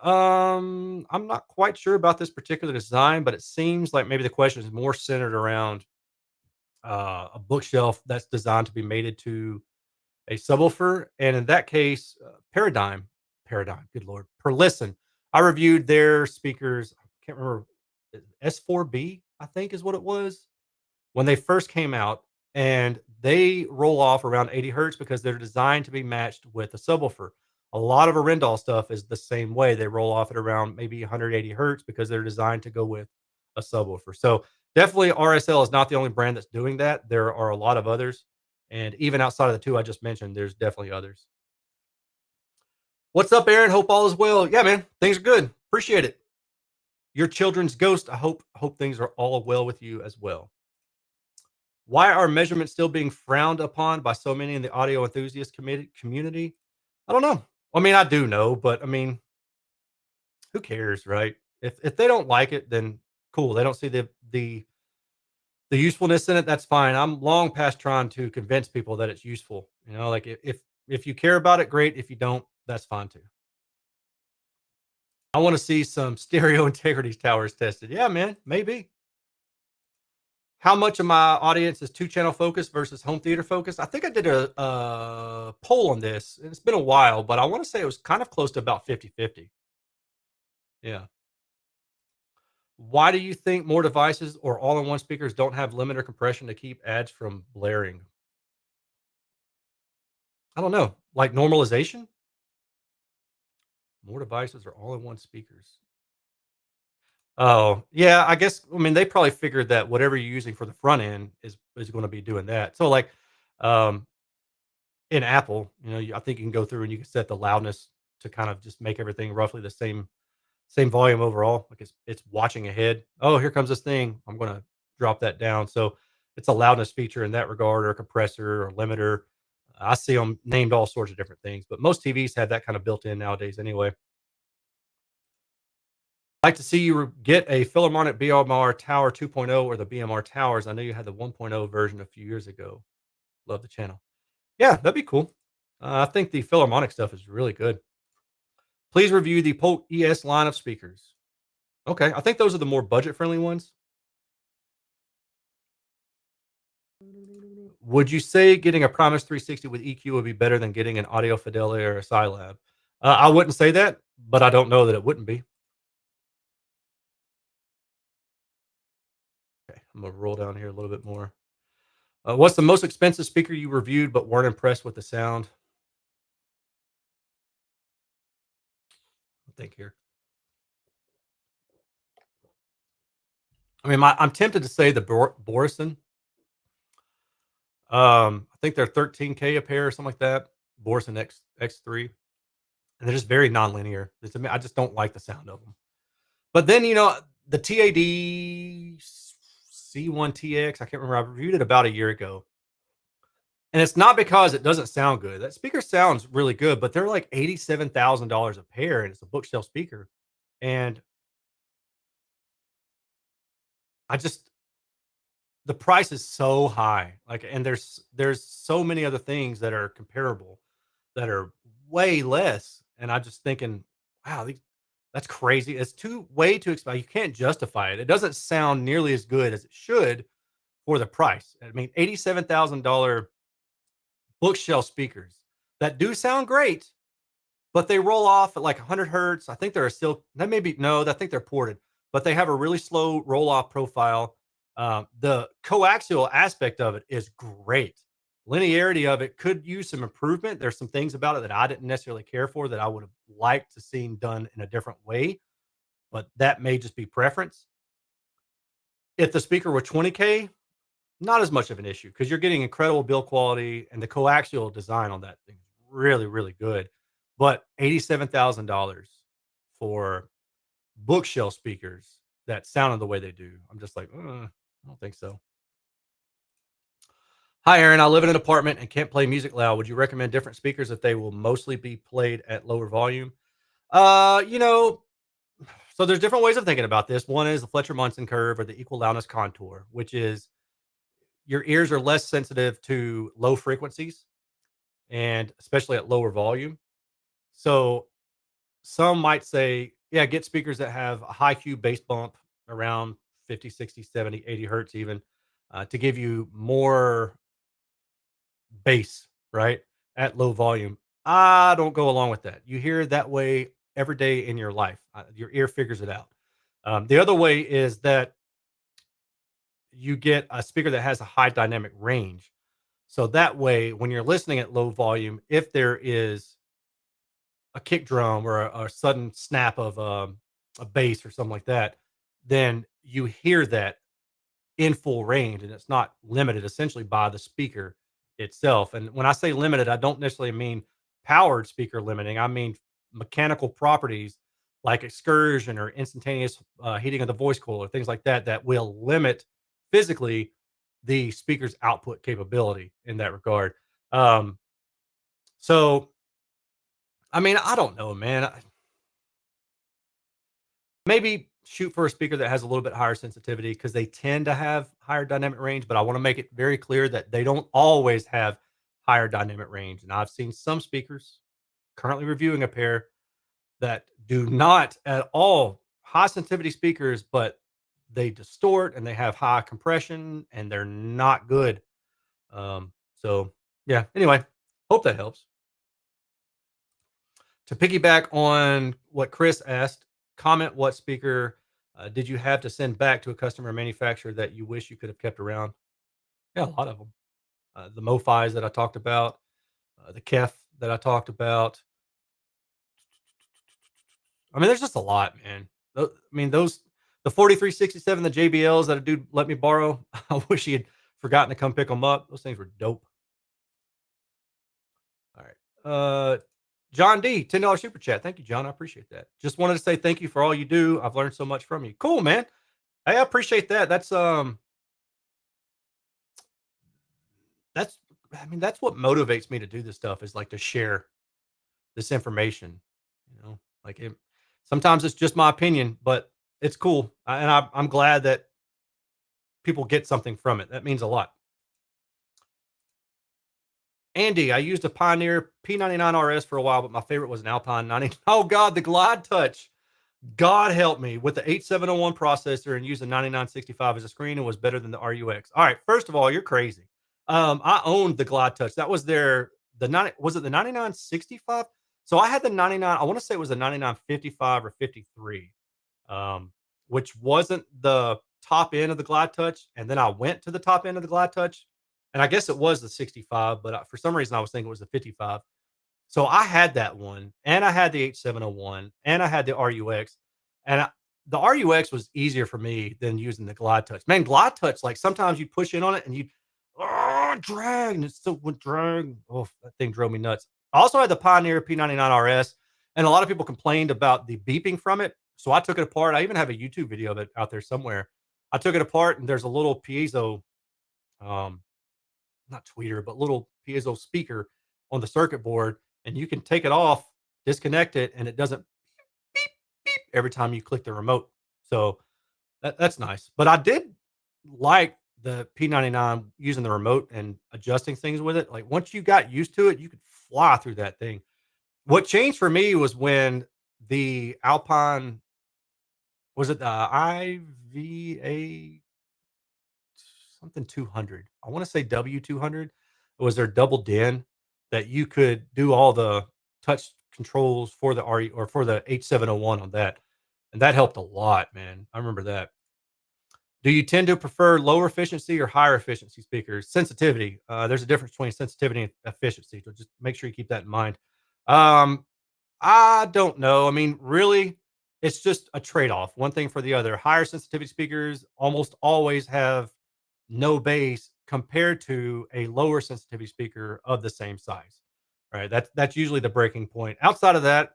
I'm not quite sure about this particular design, but it seems like maybe the question is more centered around a bookshelf that's designed to be mated to a subwoofer, and in that case, Paradigm, good lord, per listen. I reviewed their speakers. I can't remember S4B, I think is what it was when they first came out, and they roll off around 80 hertz because they're designed to be matched with a subwoofer. A lot of Arendal stuff is the same way. They roll off at around maybe 180 hertz because they're designed to go with a subwoofer. So definitely RSL is not the only brand that's doing that. There are a lot of others. And even outside of the two I just mentioned, there's definitely others. What's up, Aaron? Hope all is well. Yeah, man. Things are good. Appreciate it. Your children's ghost. I hope things are all well with you as well. Why are measurements still being frowned upon by so many in the audio enthusiast community? I don't know. I mean, I do know, but I mean, who cares, right? If they don't like it, then cool. They don't see the usefulness in it. That's fine. I'm long past trying to convince people that it's useful. You know, like if you care about it, great. If you don't, that's fine too. I want to see some stereo integrity towers tested. Yeah, man, maybe. How much of my audience is two-channel focused versus home theater focused? I think I did a poll on this, and it's been a while, but I want to say it was kind of close to about 50-50. Yeah. Why do you think more devices or all-in-one speakers don't have limiter compression to keep ads from blaring? I don't know. Like normalization? More devices or all-in-one speakers? Oh, yeah, I guess I mean, they probably figured that whatever you're using for the front end is gonna be doing that. So, like, um in Apple, you know, I think you can go through and you can set the loudness to kind of just make everything roughly the same volume overall. Like it's watching ahead. Oh, here comes this thing. I'm gonna drop that down. So it's a loudness feature in that regard, or a compressor or limiter. I see them named all sorts of different things, but most TVs have that kind of built in nowadays anyway. Like to see you get a Philharmonic BMR Tower 2.0 or the BMR Towers. I know you had the 1.0 version a few years ago. Love the channel. Yeah, that'd be cool. I think the Philharmonic stuff is really good. Please review the Polk ES line of speakers. Okay, I think those are the more budget-friendly ones. Would you say getting a Primus 360 with EQ would be better than getting an Audio Fidelity or a Scilab? I wouldn't say that, but I don't know that it wouldn't be. Okay, I'm gonna roll down here a little bit more. What's the most expensive speaker you reviewed but weren't impressed with the sound? I think here. I mean, I'm tempted to say the Borison. I think they're 13K a pair or something like that. Borson X3, and they're just very nonlinear. I just don't like the sound of them. But then the TAD C1TX. I can't remember. I reviewed it about a year ago, and it's not because it doesn't sound good. That speaker sounds really good, but they're like $87,000 a pair, and it's a bookshelf speaker. And I just the price is so high. Like, and there's so many other things that are comparable that are way less. And I just thinking, wow, that's crazy. It's way too expensive. You can't justify it. It doesn't sound nearly as good as it should for the price. I mean, $87,000 bookshelf speakers that do sound great, but they roll off at like 100 hertz. I think they're still that may be no, I think they're ported, but they have a really slow roll off profile. The coaxial aspect of it is great. Linearity of it could use some improvement. There's some things about it that I didn't necessarily care for that I would have liked to seen done in a different way, but that may just be preference. If the speaker were 20K, not as much of an issue because you're getting incredible build quality and the coaxial design on that thing is really, really good. But $87,000 for bookshelf speakers that sounded the way they do, I'm just like, I don't think so. Hi, Aaron. I live in an apartment and can't play music loud. Would you recommend different speakers if they will mostly be played at lower volume? You know, so there's different ways of thinking about this. One is the Fletcher Munson curve or the equal loudness contour, which is your ears are less sensitive to low frequencies and especially at lower volume. So some might say, yeah, get speakers that have a high Q bass bump around 50, 60, 70, 80 hertz even to give you more bass, right? At low volume. I don't go along with that. You hear that way every day in your life. Your ear figures it out. The other way is that you get a speaker that has a high dynamic range. So that way, when you're listening at low volume, if there is a kick drum or a sudden snap of a bass or something like that, then you hear that in full range and it's not limited essentially by the speaker itself. And when I say limited, I don't necessarily mean powered speaker limiting. I mean mechanical properties like excursion or instantaneous heating of the voice coil or things like that that will limit physically the speaker's output capability in that regard. Um, so I mean, I don't know, man. Maybe shoot for a speaker that has a little bit higher sensitivity because they tend to have higher dynamic range, but I want to make it very clear that they don't always have higher dynamic range. And I've seen some speakers currently reviewing a pair that do not at all high sensitivity speakers, but they distort and they have high compression and they're not good. So yeah, anyway, hope that helps. To piggyback on what Chris asked, comment what speaker did you have to send back to a customer manufacturer that you wish you could have kept around? Yeah, a lot of them. The MoFis that I talked about, the Kef that I talked about. I mean, there's just a lot, man. I mean, those the 4367, the JBLs that a dude let me borrow. I wish he had forgotten to come pick them up. Those things were dope. All right. John D, $10 super chat. Thank you, John. I appreciate that. Just wanted to say thank you for all you do. I've learned so much from you. Cool, man. Hey, I appreciate that. That's I mean, that's what motivates me to do this stuff is like to share this information, you know. Like sometimes it's just my opinion, but it's cool. I'm glad that people get something from it. That means a lot. Andy, I used a Pioneer P99 RS for a while, but my favorite was an Alpine 90. Oh God, the Glide Touch. God help me with the 8701 processor and use the 9965 as a screen and was better than the RUX. All right, first of all, you're crazy. I owned the Glide Touch. That was the 90 was it the 9965? So I had the 99, I want to say it was the 9955 or 53. Um, which wasn't the top end of the Glide Touch and then I went to the top end of the Glide Touch and I guess it was the 65, but for some reason I was thinking it was the 55. So I had that one, and I had the H701, and I had the RUX, and the RUX was easier for me than using the Glide Touch. Man, Glide Touch, like sometimes you push in on it and you drag, and it still would drag. Oh, that thing drove me nuts. I also had the Pioneer P99 RS, and a lot of people complained about the beeping from it. So I took it apart. I even have a YouTube video of it out there somewhere. I took it apart, and there's a little piezo, um, not tweeter, but little piezo speaker on the circuit board, and you can take it off, disconnect it, and it doesn't beep beep every time you click the remote. So that's nice. But I did like the P99 using the remote and adjusting things with it. Like once you got used to it, you could fly through that thing. What changed for me was when the Alpine was it the IVA something 200. I want to say W200. It was their double din that you could do all the touch controls for the RE or for the H701 on that. And that helped a lot, man. I remember that. Do you tend to prefer lower efficiency or higher efficiency speakers? Sensitivity. There's a difference between sensitivity and efficiency. So just make sure you keep that in mind. Um, I don't know. I mean, really, it's just a trade-off, one thing for the other. Higher sensitivity speakers almost always have no bass compared to a lower sensitivity speaker of the same size. Right? That's usually the breaking point. Outside of that,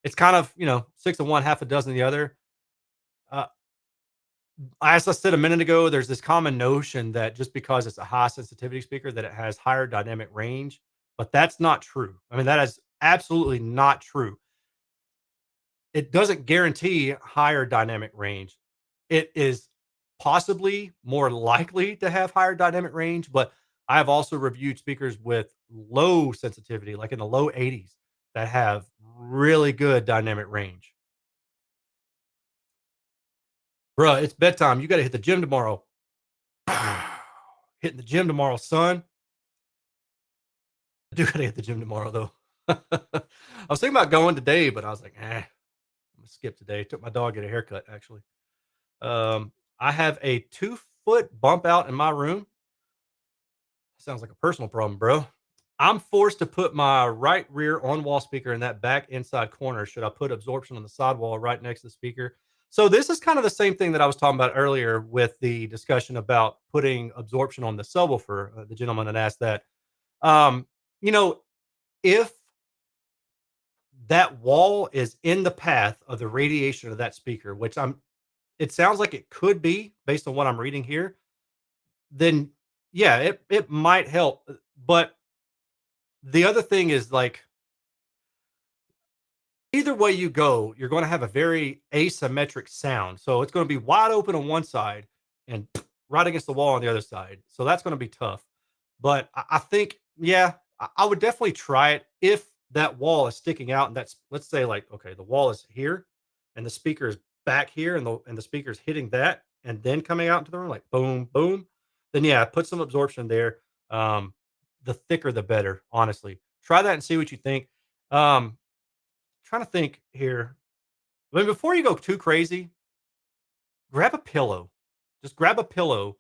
it's kind of, six of one, half a dozen of the other. Uh, as I said a minute ago, there's this common notion that just because it's a high sensitivity speaker that it has higher dynamic range, but that's not true. I mean, that is absolutely not true. It doesn't guarantee higher dynamic range. It is possibly more likely to have higher dynamic range, but I have also reviewed speakers with low sensitivity, like in the low 80s, that have really good dynamic range. Bruh, it's bedtime. You got to hit the gym tomorrow. Hitting the gym tomorrow, son. I do got to hit the gym tomorrow, though. I was thinking about going today, but I was like, I'm gonna skip today. Took my dog to get a haircut, actually. I have a 2-foot bump out in my room. Sounds like a personal problem, bro. I'm forced to put my right rear on wall speaker in that back inside corner. Should I put absorption on the sidewall right next to the speaker? So this is kind of the same thing that I was talking about earlier with the discussion about putting absorption on the subwoofer. The gentleman that asked that. Um, you know, if that wall is in the path of the radiation of that speaker, which it sounds like it could be based on what I'm reading here, then yeah, it might help. But the other thing is like either way you go, you're going to have a very asymmetric sound. So it's going to be wide open on one side and right against the wall on the other side. So that's going to be tough. But I think, yeah, I would definitely try it if that wall is sticking out. And that's, let's say, like, okay, the wall is here and the speaker is back here and the speaker is hitting that and then coming out into the room, like boom, boom. Then, yeah, put some absorption there. Um, the thicker, the better, honestly. Try that and see what you think. Um, Trying to think here. I mean, before you go too crazy, grab a pillow. Just grab a pillow.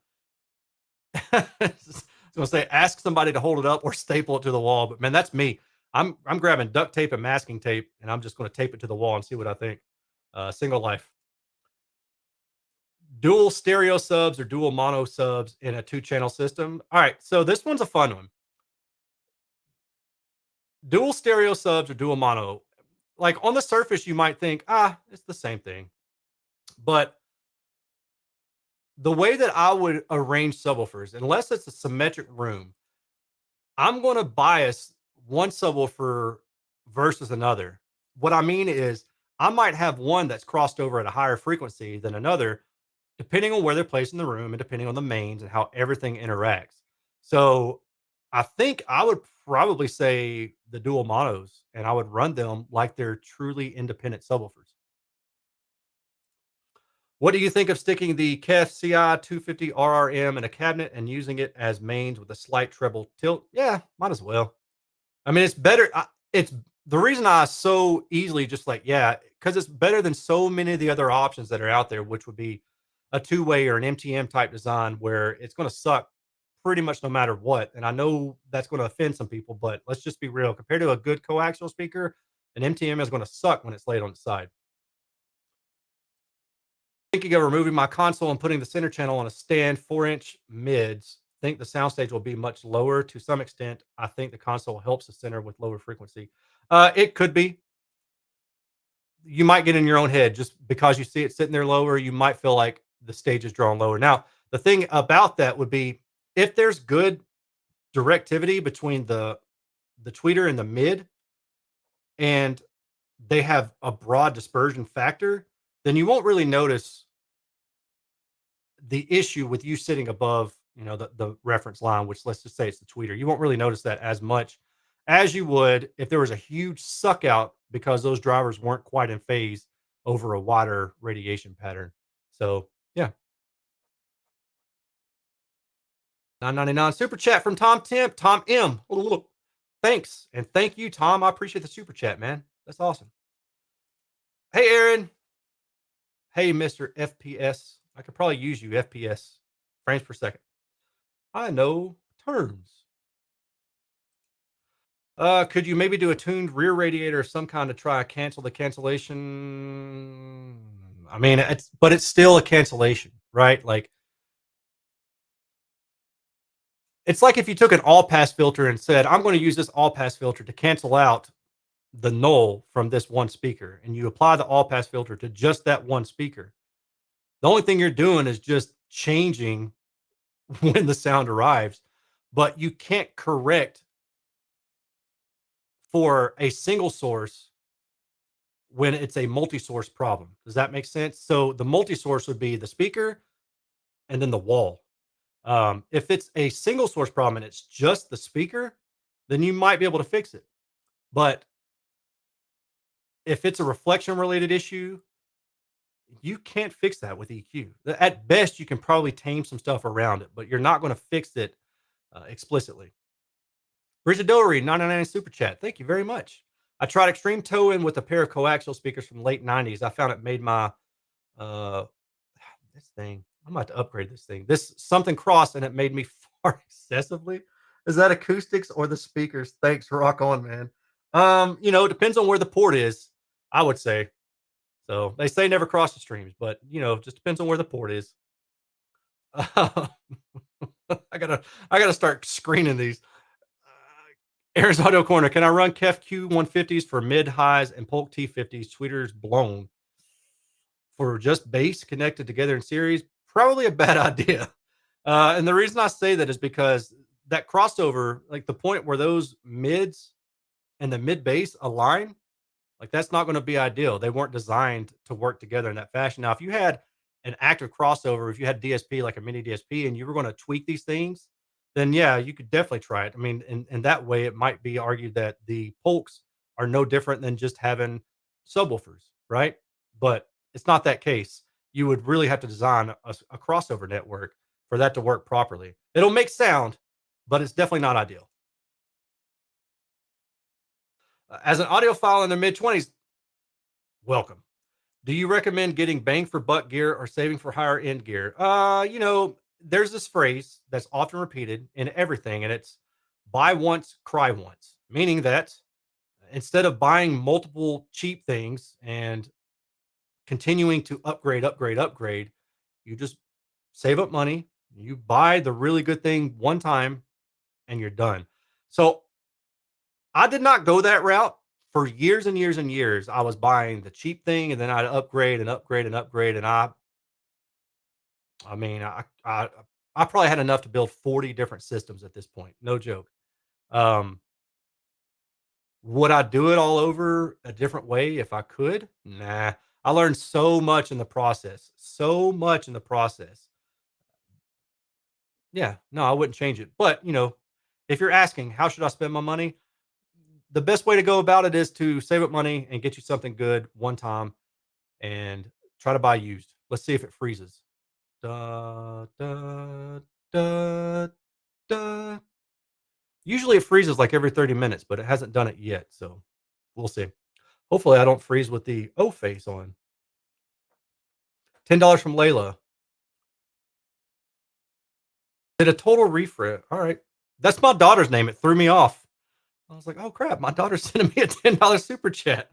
I was gonna say, ask somebody to hold it up or staple it to the wall. But man, that's me. I'm grabbing duct tape and masking tape, and I'm just gonna tape it to the wall and see what I think. Single life, dual stereo subs or dual mono subs in a two-channel system. All right, so this one's a fun one. Dual stereo subs or dual mono. Like on the surface, you might think, it's the same thing, but the way that I would arrange subwoofers, unless it's a symmetric room, I'm going to bias one subwoofer versus another. What I mean is, I might have one that's crossed over at a higher frequency than another, depending on where they're placed in the room and depending on the mains and how everything interacts. So I think I would probably say the dual monos and I would run them like they're truly independent subwoofers. What do you think of sticking the KEF CI 250 RRM in a cabinet and using it as mains with a slight treble tilt? Yeah, might as well. I mean, it's better. It's the reason I so easily just like, yeah, because it's better than so many of the other options that are out there, which would be a two-way or an MTM type design where it's going to suck pretty much no matter what. And I know that's going to offend some people, but let's just be real. Compared to a good coaxial speaker, an MTM is going to suck when it's laid on its side. Thinking of removing my console and putting the center channel on a stand 4-inch mids. Think the soundstage will be much lower to some extent. I think the console helps the center with lower frequency. It could be. You might get in your own head just because you see it sitting there lower. You might feel like the stage is drawn lower. Now, the thing about that would be if there's good directivity between the tweeter and the mid, and they have a broad dispersion factor, then you won't really notice the issue with you sitting above, the reference line, which let's just say it's the tweeter. You won't really notice that as much as you would if there was a huge suck out because those drivers weren't quite in phase over a wider radiation pattern. So yeah, $9.99 super chat from Tom Temp, Tom M. Thanks. And thank you, Tom. I appreciate the super chat, man. That's awesome. Hey, Aaron. Hey, Mr. FPS. I could probably use you, FPS, frames per second. I know terms. Could you maybe do a tuned rear radiator of some kind to try cancel the cancellation? I mean, it's still a cancellation, right? Like it's like if you took an all pass filter and said, I'm going to use this all pass filter to cancel out the null from this one speaker, and you apply the all pass filter to just that one speaker. The only thing you're doing is just changing when the sound arrives, but you can't correct for a single source when it's a multi-source problem. Does that make sense? So the multi-source would be the speaker and then the wall. If it's a single source problem and it's just the speaker, then you might be able to fix it. But if it's a reflection related issue, you can't fix that with EQ. At best, you can probably tame some stuff around it, but you're not going to fix it explicitly. Bridget Dory, 99 super chat. Thank you very much. I tried extreme toe in with a pair of coaxial speakers from the late 90s. I found it made my uh this thing. I'm about to upgrade this thing. This something crossed and it made me fart excessively. Is that acoustics or the speakers? Thanks, rock on, man. It depends on where the port is, I would say. So they say never cross the streams, but it just depends on where the port is. I gotta start screening these. Aaron's Audio Corner. Can I run Kef Q150s for mid highs and Polk T50s, tweeters blown for just bass connected together in series? Probably a bad idea. And the reason I say that is because that crossover, like the point where those mids and the mid bass align, like that's not going to be ideal. They weren't designed to work together in that fashion. Now, if you had an active crossover, if you had DSP like a mini DSP, and you were going to tweak these things, then yeah, you could definitely try it. I mean, in that way, it might be argued that the Polks are no different than just having subwoofers, right? But it's not that case. You would really have to design a crossover network for that to work properly. It'll make sound, but it's definitely not ideal. As an audiophile in their mid 20s, welcome. Do you recommend getting bang for buck gear or saving for higher end gear? There's this phrase that's often repeated in everything, and it's buy once, cry once, meaning that instead of buying multiple cheap things and continuing to upgrade, you just save up money, you buy the really good thing one time, and you're done. So I did not go that route for years and years and years. I was buying the cheap thing and then I'd upgrade and upgrade and upgrade. And I mean, I probably had enough to build 40 different systems at this point. No joke. Um, would I do it all over a different way if I could? Nah. I learned so much in the process. So much in the process. Yeah, no, I wouldn't change it. But, if you're asking how should I spend my money? The best way to go about it is to save up money and get you something good one time and try to buy used. Let's see if it freezes. Da, da, da, da. Usually it freezes like every 30 minutes, but it hasn't done it yet. So we'll see. Hopefully I don't freeze with the O face on. $10 from Layla. Did a total refresh. All right. That's my daughter's name. It threw me off. I was like, oh crap, my daughter's sending me a $10 super chat.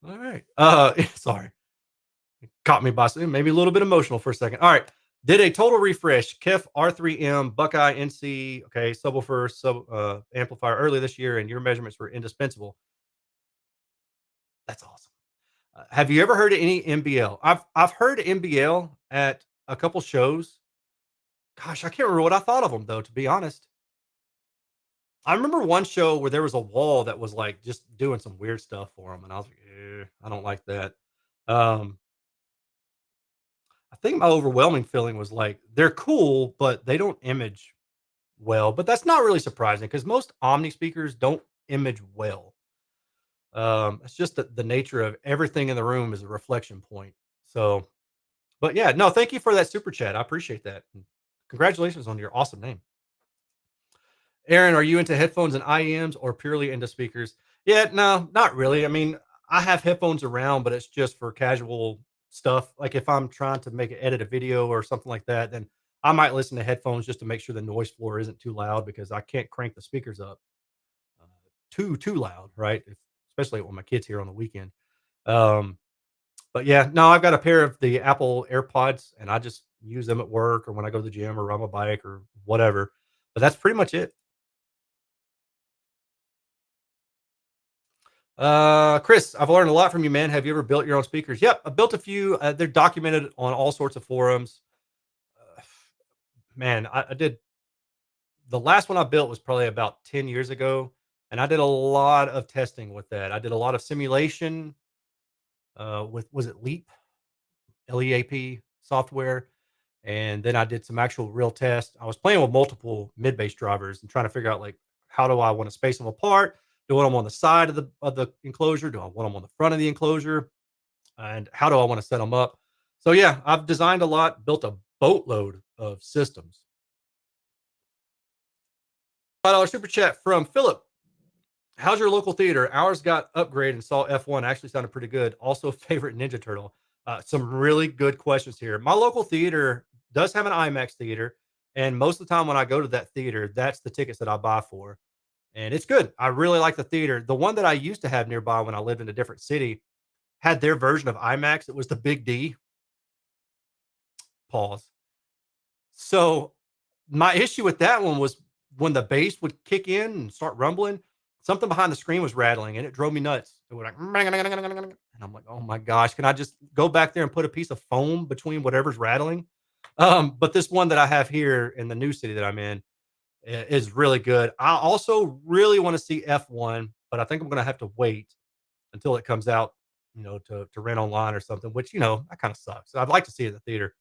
All right. Sorry. Caught me by maybe a little bit emotional for a second. All right. Did a total refresh, Kef R3M, Buckeye NC, okay, subwoofer, amplifier early this year, and your measurements were indispensable. That's awesome. Have you ever heard of any MBL? I've heard MBL at a couple shows. Gosh, I can't remember what I thought of them though, to be honest. I remember one show where there was a wall that was like just doing some weird stuff for them, and I was like, I don't like that. Um, I think my overwhelming feeling was like they're cool, but they don't image well. But that's not really surprising because most Omni speakers don't image well. It's just the nature of everything in the room is a reflection point. So, but yeah, no, thank you for that super chat. I appreciate that. And congratulations on your awesome name. Aaron, are you into headphones and IEMs or purely into speakers? Yeah, no, not really. I mean, I have headphones around, but it's just for casual stuff. Like if I'm trying to edit a video or something like that, then I might listen to headphones just to make sure the noise floor isn't too loud because I can't crank the speakers up uh, too loud, right? Especially when my kids here on the weekend. Um, but yeah, no, I've got a pair of the Apple AirPods, and I just use them at work or when I go to the gym or ride my bike or whatever. But that's pretty much it. Chris, I've learned a lot from you, man. Have you ever built your own speakers? Yep, I built a few. They're documented on all sorts of forums. Uh, man, I did the last one I built was probably about 10 years ago, and I did a lot of testing with that. I did a lot of simulation with was it LEAP software, and then I did some actual real tests. I was playing with multiple mid bass drivers and trying to figure out like how do I want to space them apart? Do I want them on the side of the enclosure? Do I want them on the front of the enclosure? And how do I want to set them up? So yeah, I've designed a lot, built a boatload of systems. $5 super chat from Philip. How's your local theater? Ours got upgraded and saw F1. Actually sounded pretty good. Also, favorite Ninja Turtle. Some really good questions here. My local theater does have an IMAX theater, and most of the time when I go to that theater, that's the tickets that I buy for, and it's good. I really like the theater. The one that I used to have nearby when I lived in a different city had their version of IMAX. It was the Big D. Pause. So my issue with that one was when the bass would kick in and start rumbling, something behind the screen was rattling and it drove me nuts. It would like, and I'm like, oh my gosh, can I just go back there and put a piece of foam between whatever's rattling? But this one that I have here in the new city that I'm in is really good. I also really want to see F1, but I think I'm going to have to wait until it comes out, to rent online or something, which, that kind of sucks. I'd like to see it in the theater.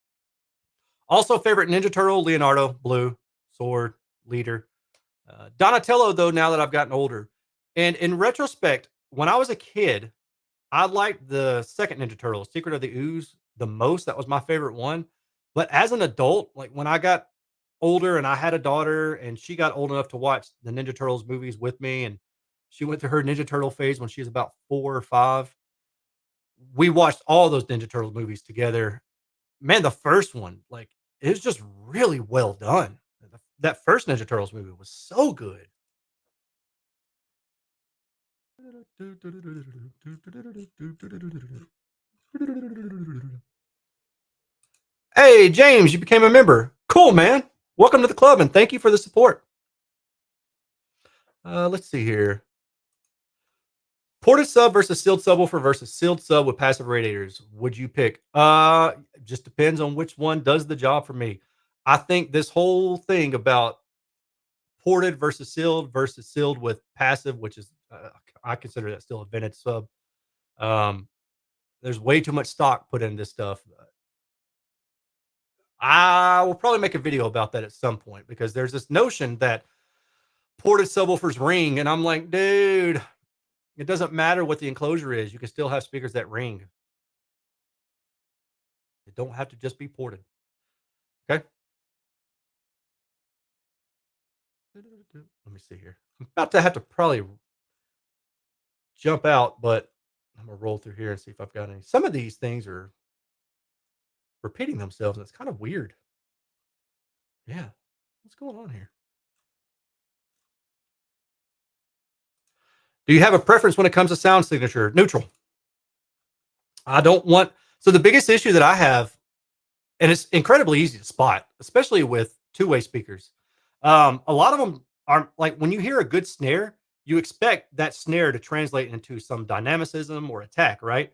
Also, favorite Ninja Turtle, Leonardo, blue, sword, leader. Donatello, though, now that I've gotten older. And in retrospect, when I was a kid, I liked the second Ninja Turtle, Secret of the Ooze, the most. That was my favorite one. But as an adult, like when I got older and I had a daughter and she got old enough to watch the Ninja Turtles movies with me, and she went through her Ninja Turtle phase when she was about 4 or 5. We watched all those Ninja Turtle movies together. Man, the first one, like, it was just really well done. That first Ninja Turtles movie was so good. Hey, James, you became a member. Cool, man. Welcome to the club and thank you for the support. Let's see here. Ported sub versus sealed subwoofer versus sealed sub with passive radiators. Would you pick? Just depends on which one does the job for me. I think this whole thing about ported versus sealed with passive, which is I consider that still a vented sub. Um, there's way too much stock put in this stuff. I will probably make a video about that at some point because there's this notion that ported subwoofers ring, and I'm like, dude, it doesn't matter what the enclosure is. You can still have speakers that ring. They don't have to just be ported. Okay. Let me see here. I'm about to have to probably jump out, but I'm gonna roll through here and see if I've got any. Some of these things are repeating themselves, and it's kind of weird. Yeah. What's going on here? Do you have a preference when it comes to sound signature? Neutral. I don't want so the biggest issue that I have, and it's incredibly easy to spot, especially with two-way speakers. A lot of them are like when you hear a good snare, you expect that snare to translate into some dynamicism or attack, right?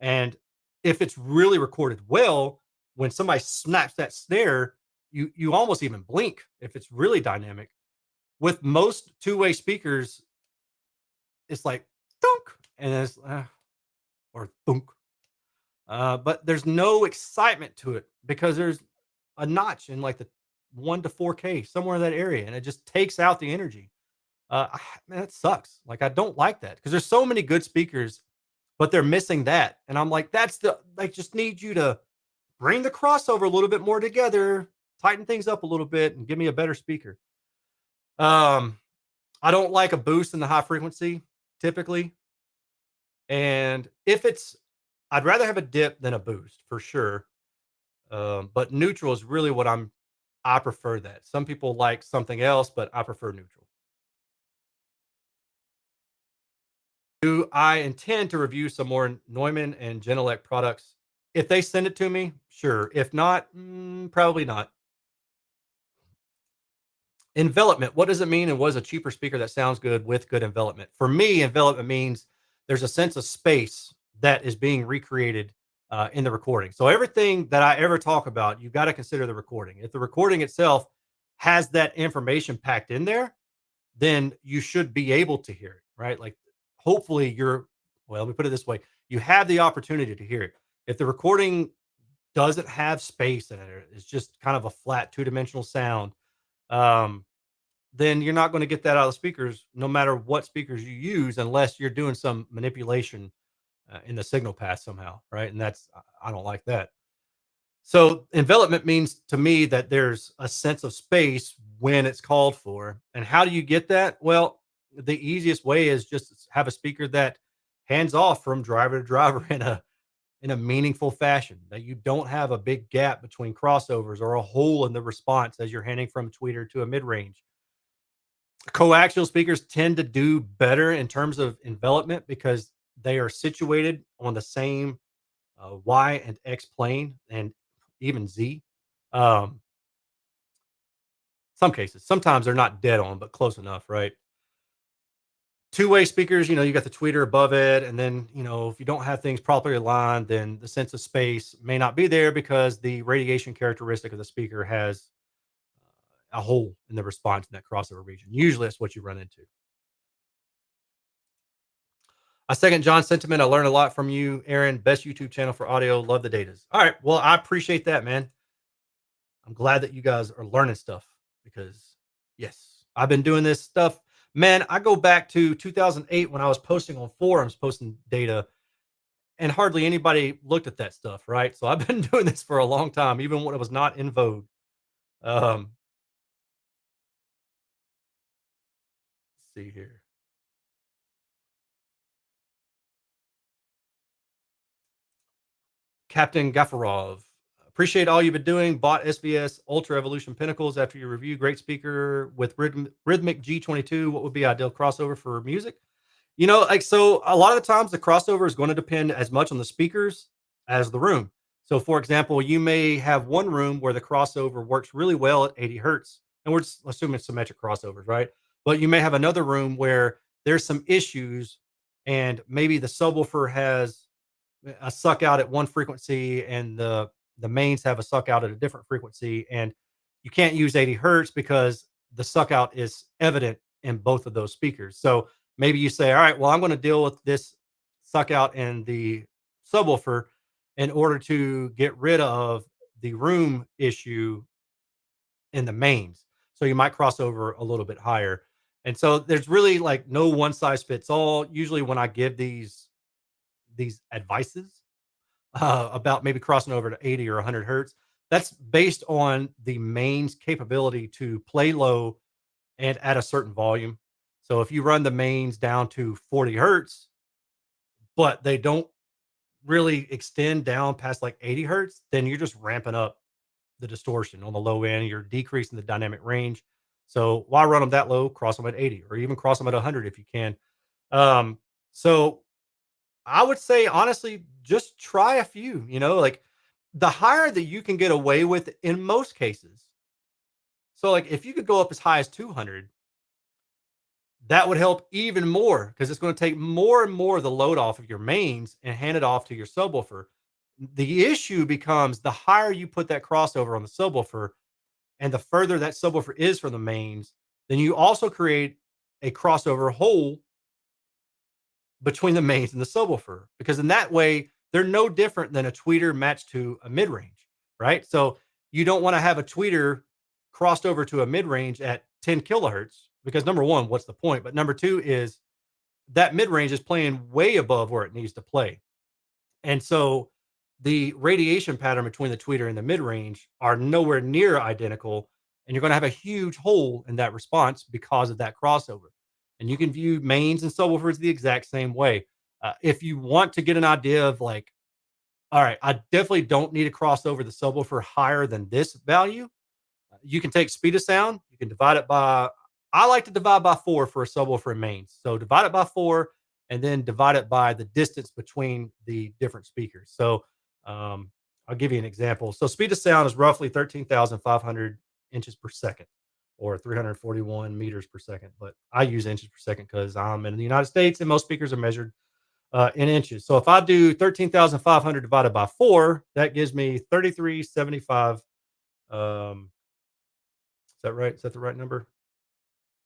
And if it's really recorded well, when somebody snaps that snare, you almost even blink if it's really dynamic. With most two-way speakers, it's like thunk, and it's or thunk. But there's no excitement to it because there's a notch in like the 1 to 4K somewhere in that area, and it just takes out the energy. Man, that sucks. Like I don't like that because there's so many good speakers, but they're missing that, and I'm like, that's the I just need you to bring the crossover a little bit more together, tighten things up a little bit, and give me a better speaker. Um, I don't like a boost in the high frequency typically. And if it's, I'd rather have a dip than a boost for sure. But neutral is really what I prefer that. Some people like something else, but I prefer neutral. Do I intend to review some more Neumann and Genelec products? If they send it to me, sure. If not, probably not. Envelopment. What does it mean? And what is a cheaper speaker that sounds good with good envelopment? For me, envelopment means there's a sense of space that is being recreated in the recording. So everything that I ever talk about, you've got to consider the recording. If the recording itself has that information packed in there, then you should be able to hear it, right? Like, hopefully, well, let me put it this way, you have the opportunity to hear it. If the recording doesn't have space in it, it's just kind of a flat two-dimensional sound, um, then you're not going to get that out of the speakers, no matter what speakers you use, unless you're doing some manipulation in the signal path somehow, right? And I don't like that. So envelopment means to me that there's a sense of space when it's called for. And how do you get that? Well, the easiest way is just have a speaker that hands off from driver to driver in a meaningful fashion, that you don't have a big gap between crossovers or a hole in the response as you're handing from a tweeter to a mid-range. Coaxial speakers tend to do better in terms of envelopment because they are situated on the same Y and X plane and even Z. Um, some cases, sometimes they're not dead on, but close enough, right? Two-way speakers, you got the tweeter above it, and then if you don't have things properly aligned, then the sense of space may not be there because the radiation characteristic of the speaker has a hole in the response in that crossover region. Usually, that's what you run into. I second John's sentiment. I learned a lot from you, Aaron. Best YouTube channel for audio. Love the datas. All right. Well, I appreciate that, man. I'm glad that you guys are learning stuff because, yes, I've been doing this stuff. Man, I go back to 2008 when I was posting on forums, posting data, and hardly anybody looked at that stuff, right? So I've been doing this for a long time, even when it was not in vogue. Um, let's see here. Captain Gafarov. Appreciate all you've been doing. Bought SVS Ultra Evolution Pinnacles after your review. Great speaker with rhythmic G22. What would be ideal crossover for music? Like, so a lot of the times the crossover is going to depend as much on the speakers as the room. So, for example, you may have one room where the crossover works really well at 80 hertz, and we're just assuming symmetric crossovers, right? But you may have another room where there's some issues, and maybe the subwoofer has a suck out at one frequency, and the mains have a suck out at a different frequency, and you can't use 80 hertz because the suck out is evident in both of those speakers. So maybe you say, all right, well, I'm going to deal with this suck out in the subwoofer in order to get rid of the room issue in the mains. So you might cross over a little bit higher. And so there's really like no one size fits all. Usually when I give these advices about maybe crossing over to 80 or 100 hertz, that's based on the mains capability to play low and at a certain volume. So if you run the mains down to 40 hertz, but they don't really extend down past like 80 hertz, then you're just ramping up the distortion on the low end. You're decreasing the dynamic range. So why run them that low? Cross them at 80 or even cross them at 100 if you can. Um, so I would say honestly, just try a few, like the higher that you can get away with in most cases. So like if you could go up as high as 200, that would help even more because it's going to take more and more of the load off of your mains and hand it off to your subwoofer. The issue becomes the higher you put that crossover on the subwoofer and the further that subwoofer is from the mains, then you also create a crossover hole between the mains and the subwoofer because in that way they're no different than a tweeter matched to a mid-range, right? So you don't want to have a tweeter crossed over to a mid-range at 10 kilohertz because number one, what's the point? But number two is that mid-range is playing way above where it needs to play. And so the radiation pattern between the tweeter and the mid-range are nowhere near identical. and you're going to have a huge hole in that response because of that crossover. And you can view mains and subwoofers the exact same way. If you want to get an idea of like, all right, I definitely don't need to cross over the subwoofer higher than this value. You can take speed of sound. You can divide it by. I like to divide by 4 for a subwoofer and mains. So divide it by 4, and then divide it by the distance between the different speakers. So um, I'll give you an example. So speed of sound is roughly 13,500 inches per second, or 341 meters per second. But I use inches per second because I'm in the United States and most speakers are measured in inches. So if I do 13,500 divided by 4, that gives me 3375. Is that right? Is that the right number?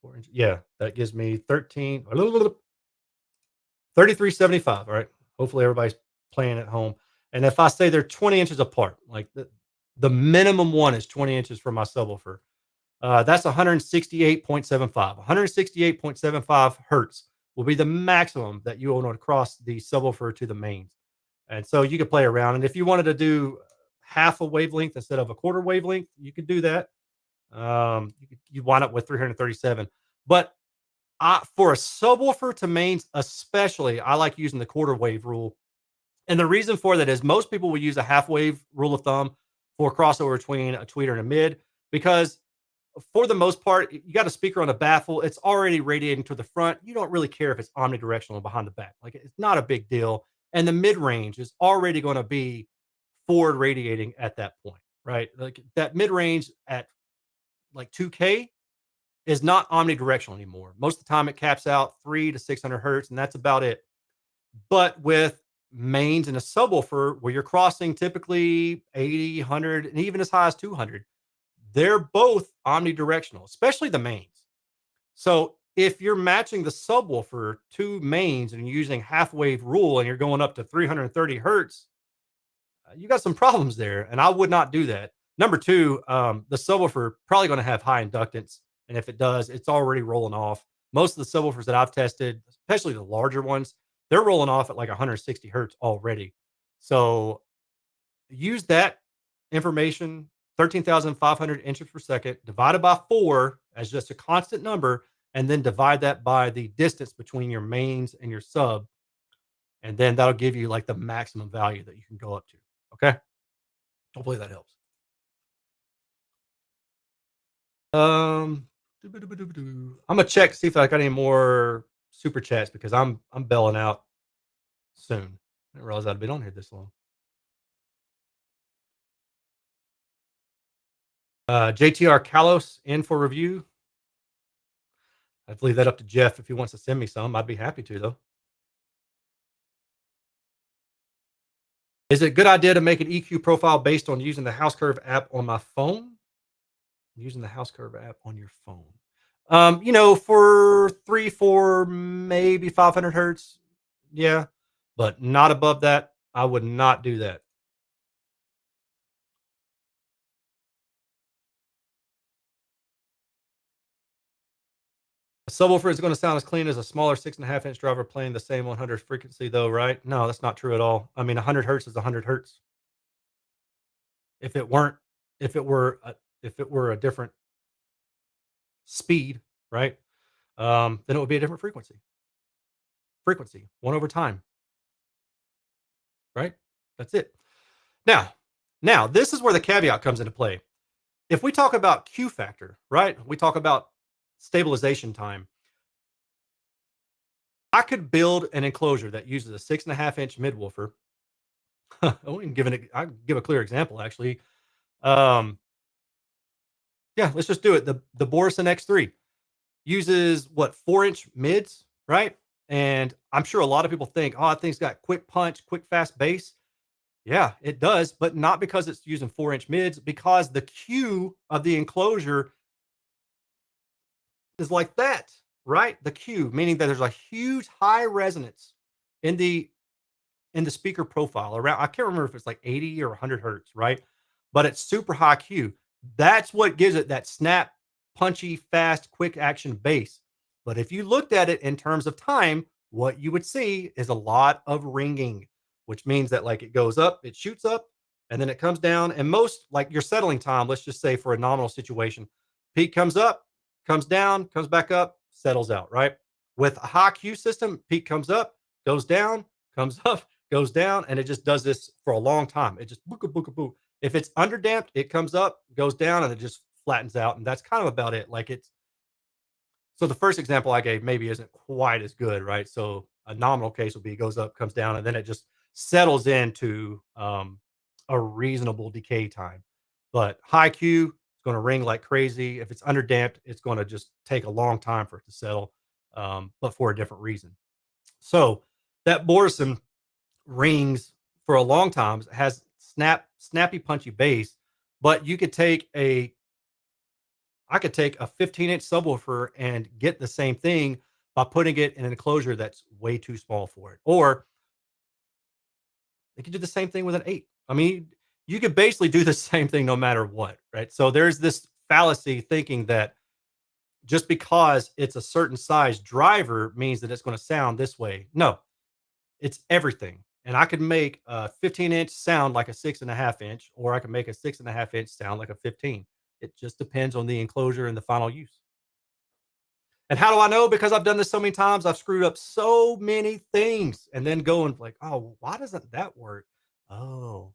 4 inches. Yeah, that gives me 3375. All right. Hopefully everybody's playing at home. And if I say they're 20 inches apart, like the minimum one is 20 inches for my subwoofer. That's 168.75. 168.75 hertz will be the maximum that you want to cross the subwoofer to the mains. And so you could play around. And if you wanted to do half a wavelength instead of a quarter wavelength, you could do that. You wind up with 337. But for a subwoofer to mains, especially, I like using the quarter wave rule. And the reason for that is most people will use a half wave rule of thumb for crossover between a tweeter and a mid, because for the most part, you got a speaker on a baffle. It's already radiating to the front. You don't really care if it's omnidirectional behind the back. Like, it's not a big deal. And the mid range is already going to be forward radiating at that point, right? Like that mid range at like 2K is not omnidirectional anymore. Most of the time it caps out 3 to 600 hertz, and that's about it. But with mains and a subwoofer where you're crossing typically 80, 100, and even as high as 200, they're both omnidirectional, especially the mains. So if you're matching the subwoofer to mains and you're using half wave rule and you're going up to 330 hertz, you got some problems there, and I would not do that. Number two, the subwoofer probably going to have high inductance, and if it does, it's already rolling off. Most of the subwoofers that I've tested, especially the larger ones, they're rolling off at like 160 hertz already. So use that information, 13,500 inches per second, divided by 4 as just a constant number, and then divide that by the distance between your mains and your sub, and then that'll give you like the maximum value that you can go up to. Okay. Hopefully that helps. Um, I'm gonna check to see if I got any more super chats because I'm belling out soon. I didn't realize I'd been on here this long. JTR Kalos in for review. I'd leave that up to Jeff if he wants to send me some. I'd be happy to though. Is it a good idea to make an EQ profile based on using the House Curve app on my phone? Using the House Curve app on your phone. For 3, 4, maybe 500 hertz. Yeah, but not above that. I would not do that. A subwoofer is going to sound as clean as a smaller 6.5-inch driver playing the same 100 frequency, though, right? No, that's not true at all. I mean, 100 hertz is 100 hertz. If it weren't, if it were a different speed, right? Then it would be a different frequency. Frequency, 1 over time, right? That's it. Now, this is where the caveat comes into play. If we talk about Q factor, right? We talk about stabilization time. I could build an enclosure that uses a 6.5-inch midwoofer. I give a clear example actually. Um, yeah, let's just do it. The Borison X3 uses what, 4-inch mids, right? And I'm sure a lot of people think, oh, that thing's got quick punch, quick fast bass. Yeah, it does, but not because it's using 4-inch mids, because the Q of the enclosure is like that, right? The Q, meaning that there's a huge high resonance in the speaker profile around. I can't remember if it's like 80 or 100 hertz, right? But it's super high Q. That's what gives it that snap, punchy, fast, quick action bass. But if you looked at it in terms of time, what you would see is a lot of ringing, which means that like it goes up, it shoots up, and then it comes down. And most, like, your settling time, let's just say for a nominal situation, Peak comes up, comes down, comes back up, settles out, right? With a high Q system, peak comes up, goes down, comes up, goes down, and it just does this for a long time. It just booka booka boo. If it's underdamped, it comes up, goes down, and it just flattens out. And that's kind of about it. Like it's so the first example I gave maybe isn't quite as good, right? So a nominal case would be goes up, comes down, and then it just settles into a reasonable decay time. But high Q is going to ring like crazy. If it's underdamped, it's going to just take a long time for it to settle, but for a different reason. So that Borison rings for a long time, has snappy, punchy bass, but you could take a I could take a 15-inch subwoofer and get the same thing by putting it in an enclosure that's way too small for it. Or they could do the same thing with an 8. I mean, you could basically do the same thing no matter what, right? So there's this fallacy thinking that just because it's a certain size driver means that it's going to sound this way. No, it's everything. And I could make a 15-inch sound like a 6.5 inch, or I can make a 6.5 inch sound like a 15. It just depends on the enclosure and the final use. And how do I know? Because I've done this so many times. I've screwed up so many things and then going like, oh, why doesn't that work? Oh,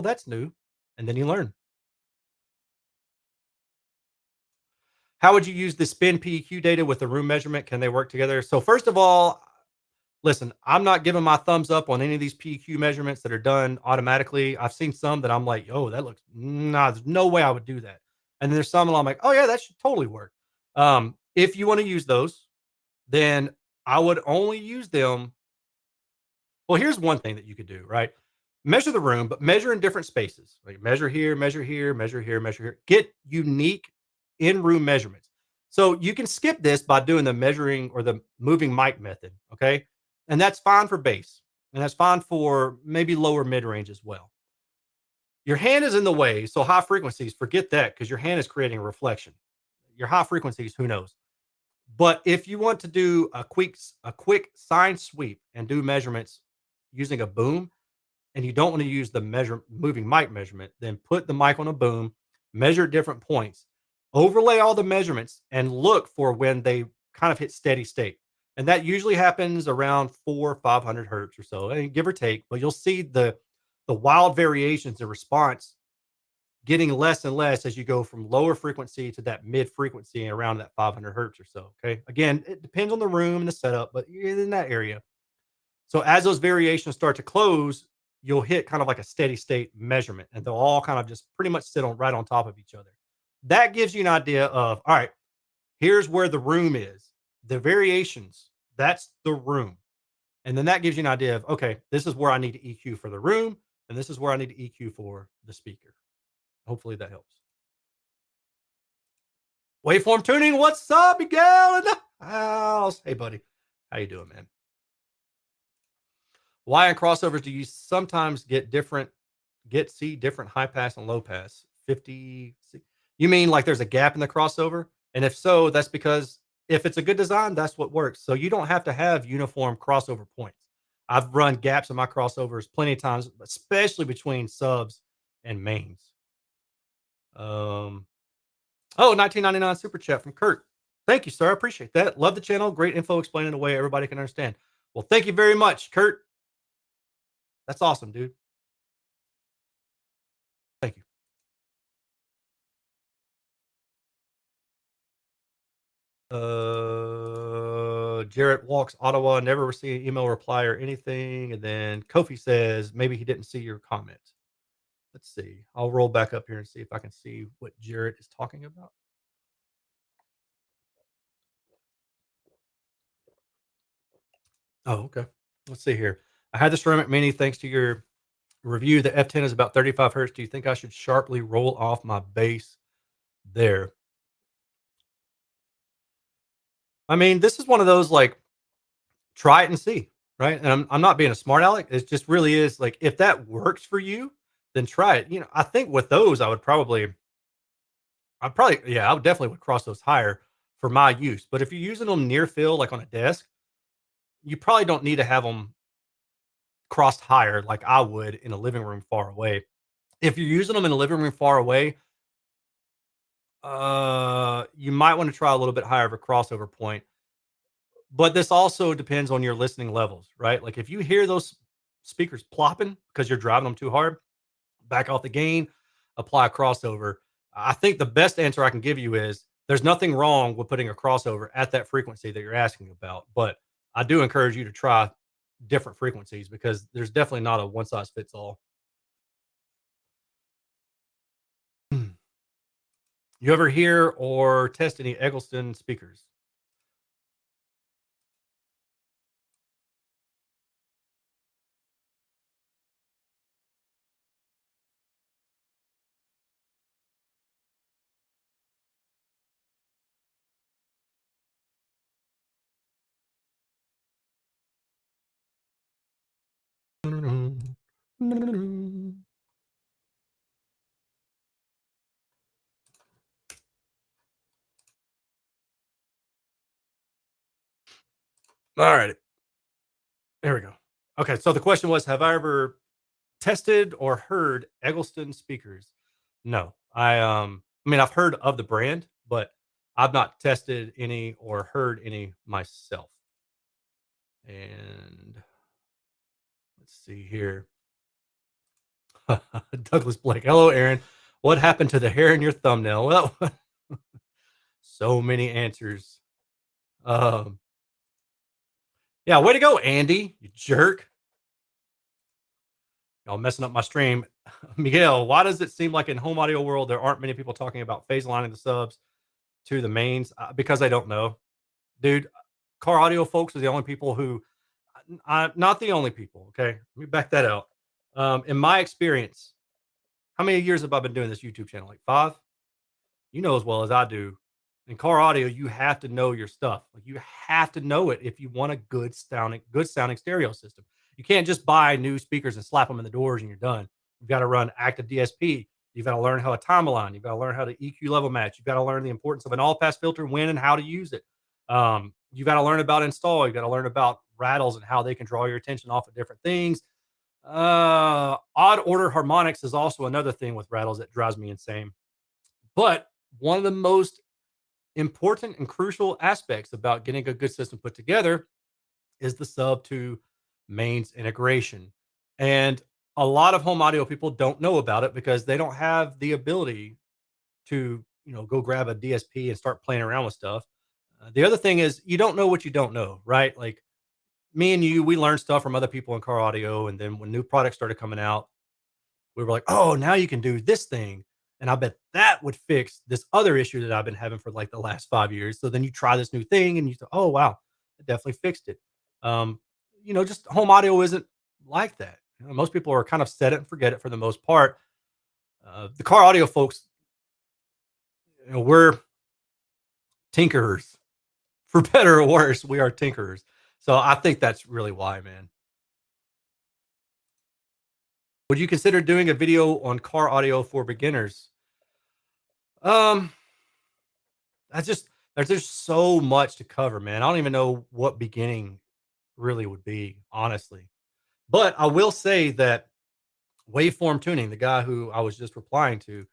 that's new. And then you learn. How would you use the spin PEQ data with the room measurement? Can they work together? So, first of all, listen, I'm not giving my thumbs up on any of these PEQ measurements that are done automatically. I've seen some that I'm like, oh, that looks, nah, there's no way I would do that. And there's some that I'm like, oh, yeah, that should totally work. If you want to use those, then I would only use them. Well, here's one thing that you could do, right? Measure the room, but measure in different spaces. Like measure here, measure here, measure here, measure here. Get unique in room measurements. So you can skip this by doing the measuring or the moving mic method. Okay. And that's fine for bass. And that's fine for maybe lower mid range as well. Your hand is in the way. So high frequencies, forget that because your hand is creating a reflection. Your high frequencies, who knows? But if you want to do a quick sine sweep and do measurements using a boom, and you don't want to use the measure moving mic measurement, then put the mic on a boom, measure different points, overlay all the measurements, and look for when they kind of hit steady state. And that usually happens around 400 or 500 hertz or so, give or take. But you'll see the wild variations in response getting less and less as you go from lower frequency to that mid frequency around that 500 hertz or so. Okay. Again, it depends on the room and the setup, but you're in that area. So as those variations start to close, you'll hit kind of like a steady state measurement and they'll all kind of just pretty much sit on right on top of each other. That gives you an idea of, all right, here's where the room is. The variations, that's the room. And then that gives you an idea of, okay, this is where I need to EQ for the room, and this is where I need to EQ for the speaker. Hopefully that helps. Waveform tuning, what's up, Miguel in the house? Hey, buddy, how you doing, man? Why in crossovers do you sometimes see different high pass and low pass? 50. You mean like there's a gap in the crossover? And if so, that's because if it's a good design, that's what works. So you don't have to have uniform crossover points. I've run gaps in my crossovers plenty of times, especially between subs and mains. Um, 1999 super chat from Kurt. Thank you, sir. I appreciate that. Love the channel. Great info explaining the way everybody can understand. Well, thank you very much, Kurt. That's awesome, dude. Thank you. Jarrett walks Ottawa, never received an email reply or anything. And then Kofi says maybe he didn't see your comment. Let's see. I'll roll back up here and see if I can see what Jarrett is talking about. Oh, okay. Let's see here. I had the ceramic mini thanks to your review. The F10 is about 35 hertz. Do you think I should sharply roll off my bass there? I mean, this is one of those like try it and see, right? And I'm not being a smart aleck. It just really is like if that works for you, then try it. I think with those, I would definitely would cross those higher for my use. But if you're using them near field, like on a desk, you probably don't need to have them crossed higher like I would in a living room far away. If you're using them in a living room far away, You might want to try a little bit higher of a crossover point, but this also depends on your listening levels, right? Like if you hear those speakers plopping because you're driving them too hard, back off the gain, apply a crossover. I think the best answer I can give you is there's nothing wrong with putting a crossover at that frequency that you're asking about, but I do encourage you to try different frequencies because there's definitely not a one size fits all. You ever hear or test any Eggleston speakers? All right, there we go. Okay, so the question was, have I ever tested or heard Eggleston speakers? No. I mean I've heard of the brand, but I've not tested any or heard any myself. And let's see here. Douglas Blake. Hello, Aaron. What happened to the hair in your thumbnail? Well, so many answers. Um, yeah, way to go, Andy, you jerk. Y'all messing up my stream. Miguel, why does it seem like in home audio world there aren't many people talking about phase aligning the subs to the mains? Because I don't know, dude. Car audio folks are the only people who, not the only people. Okay, let me back that out. In my experience, how many years have I been doing this YouTube channel? Like 5. You know as well as I do. In car audio, you have to know your stuff. Like you have to know it if you want a good sounding stereo system. You can't just buy new speakers and slap them in the doors and you're done. You've got to run active DSP. You've got to learn how to time align. You've got to learn how to EQ level match. You've got to learn the importance of an all pass filter, when and how to use it. You've got to learn about install. You've got to learn about rattles and how they can draw your attention off of different things. Odd order harmonics is also another thing with rattles that drives me insane. But one of the most important and crucial aspects about getting a good system put together is the sub to mains integration. And a lot of home audio people don't know about it because they don't have the ability to, go grab a DSP and start playing around with stuff. The other thing is you don't know what you don't know, right? Like me and you, we learned stuff from other people in car audio. And then when new products started coming out, we were like, "Oh, now you can do this thing." And I bet that would fix this other issue that I've been having for like the last 5 years. So then you try this new thing and you say, "Oh, wow, it definitely fixed it." Um, just home audio isn't like that. Most people are kind of set it and forget it for the most part. The car audio folks, we're tinkerers, for better or worse. We are tinkerers. So I think that's really why, man. Would you consider doing a video on car audio for beginners? Um, I just there's just so much to cover, man. I don't even know what beginning really would be, honestly. But I will say that Waveform Tuning, the guy who I was just replying to,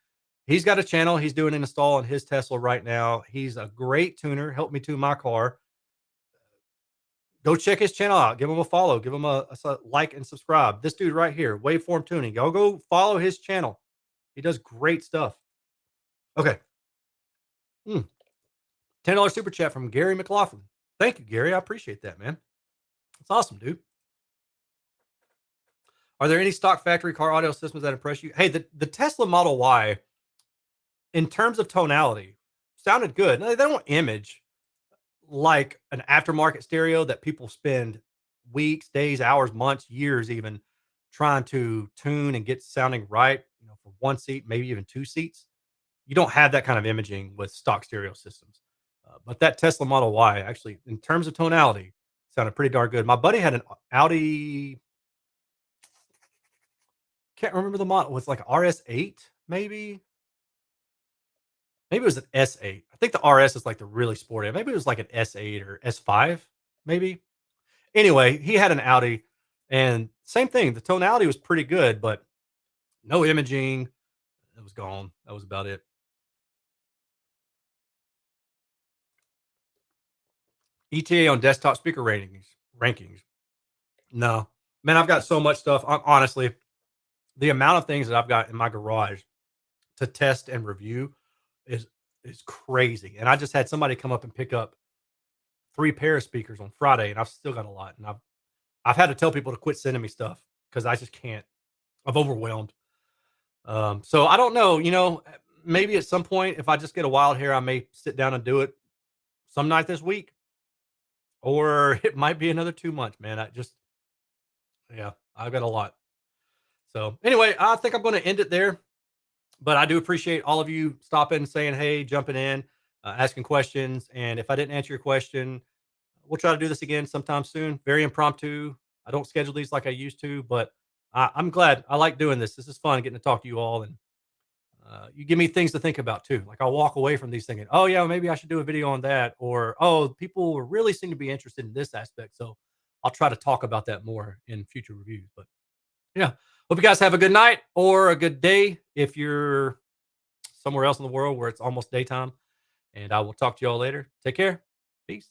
he's got a channel. He's doing an install on his Tesla right now. He's a great tuner. Helped me tune my car. Go check his channel out. Give him a follow. Give him a like and subscribe. This dude right here, Waveform Tuning. Y'all go follow his channel. He does great stuff. Okay. $10 super chat from Gary McLaughlin. Thank you, Gary. I appreciate that, man. That's awesome, dude. Are there any stock factory car audio systems that impress you? Hey, the Tesla Model Y, in terms of tonality, sounded good. Now, they don't image like an aftermarket stereo that people spend weeks, days, hours, months, years even trying to tune and get sounding right, for one seat, maybe even two seats. You don't have that kind of imaging with stock stereo systems. But that Tesla Model Y, actually, in terms of tonality, sounded pretty darn good. My buddy had an Audi. Can't remember the model. Was like RS8, maybe. Maybe it was an S8. I think the RS is like the really sporty. Maybe it was like an S8 or S5, maybe. Anyway, he had an Audi, and same thing. The tonality was pretty good, but no imaging. It was gone. That was about it. ETA on desktop speaker rankings. No, man, I've got so much stuff. Honestly, the amount of things that I've got in my garage to test and review is is crazy. And I just had somebody come up and pick up 3 pair of speakers on Friday, and I've still got a lot. And I've had to tell people to quit sending me stuff because I just can't. I'm overwhelmed. So I don't know. Maybe at some point, if I just get a wild hair, I may sit down and do it some night this week, or it might be another 2 months. Man, yeah, I've got a lot. So anyway, I think I'm going to end it there. But I do appreciate all of you stopping, saying hey, jumping in, asking questions. And if I didn't answer your question, we'll try to do this again sometime soon. Very impromptu. I don't schedule these like I used to, but I'm glad. I like doing this. This is fun getting to talk to you all, and you give me things to think about too. Like I'll walk away from these thinking, oh yeah, maybe I should do a video on that, or oh, people really seem to be interested in this aspect, so I'll try to talk about that more in future reviews. But yeah, hope you guys have a good night or a good day if you're somewhere else in the world where it's almost daytime. And I will talk to you all later. Take care. Peace.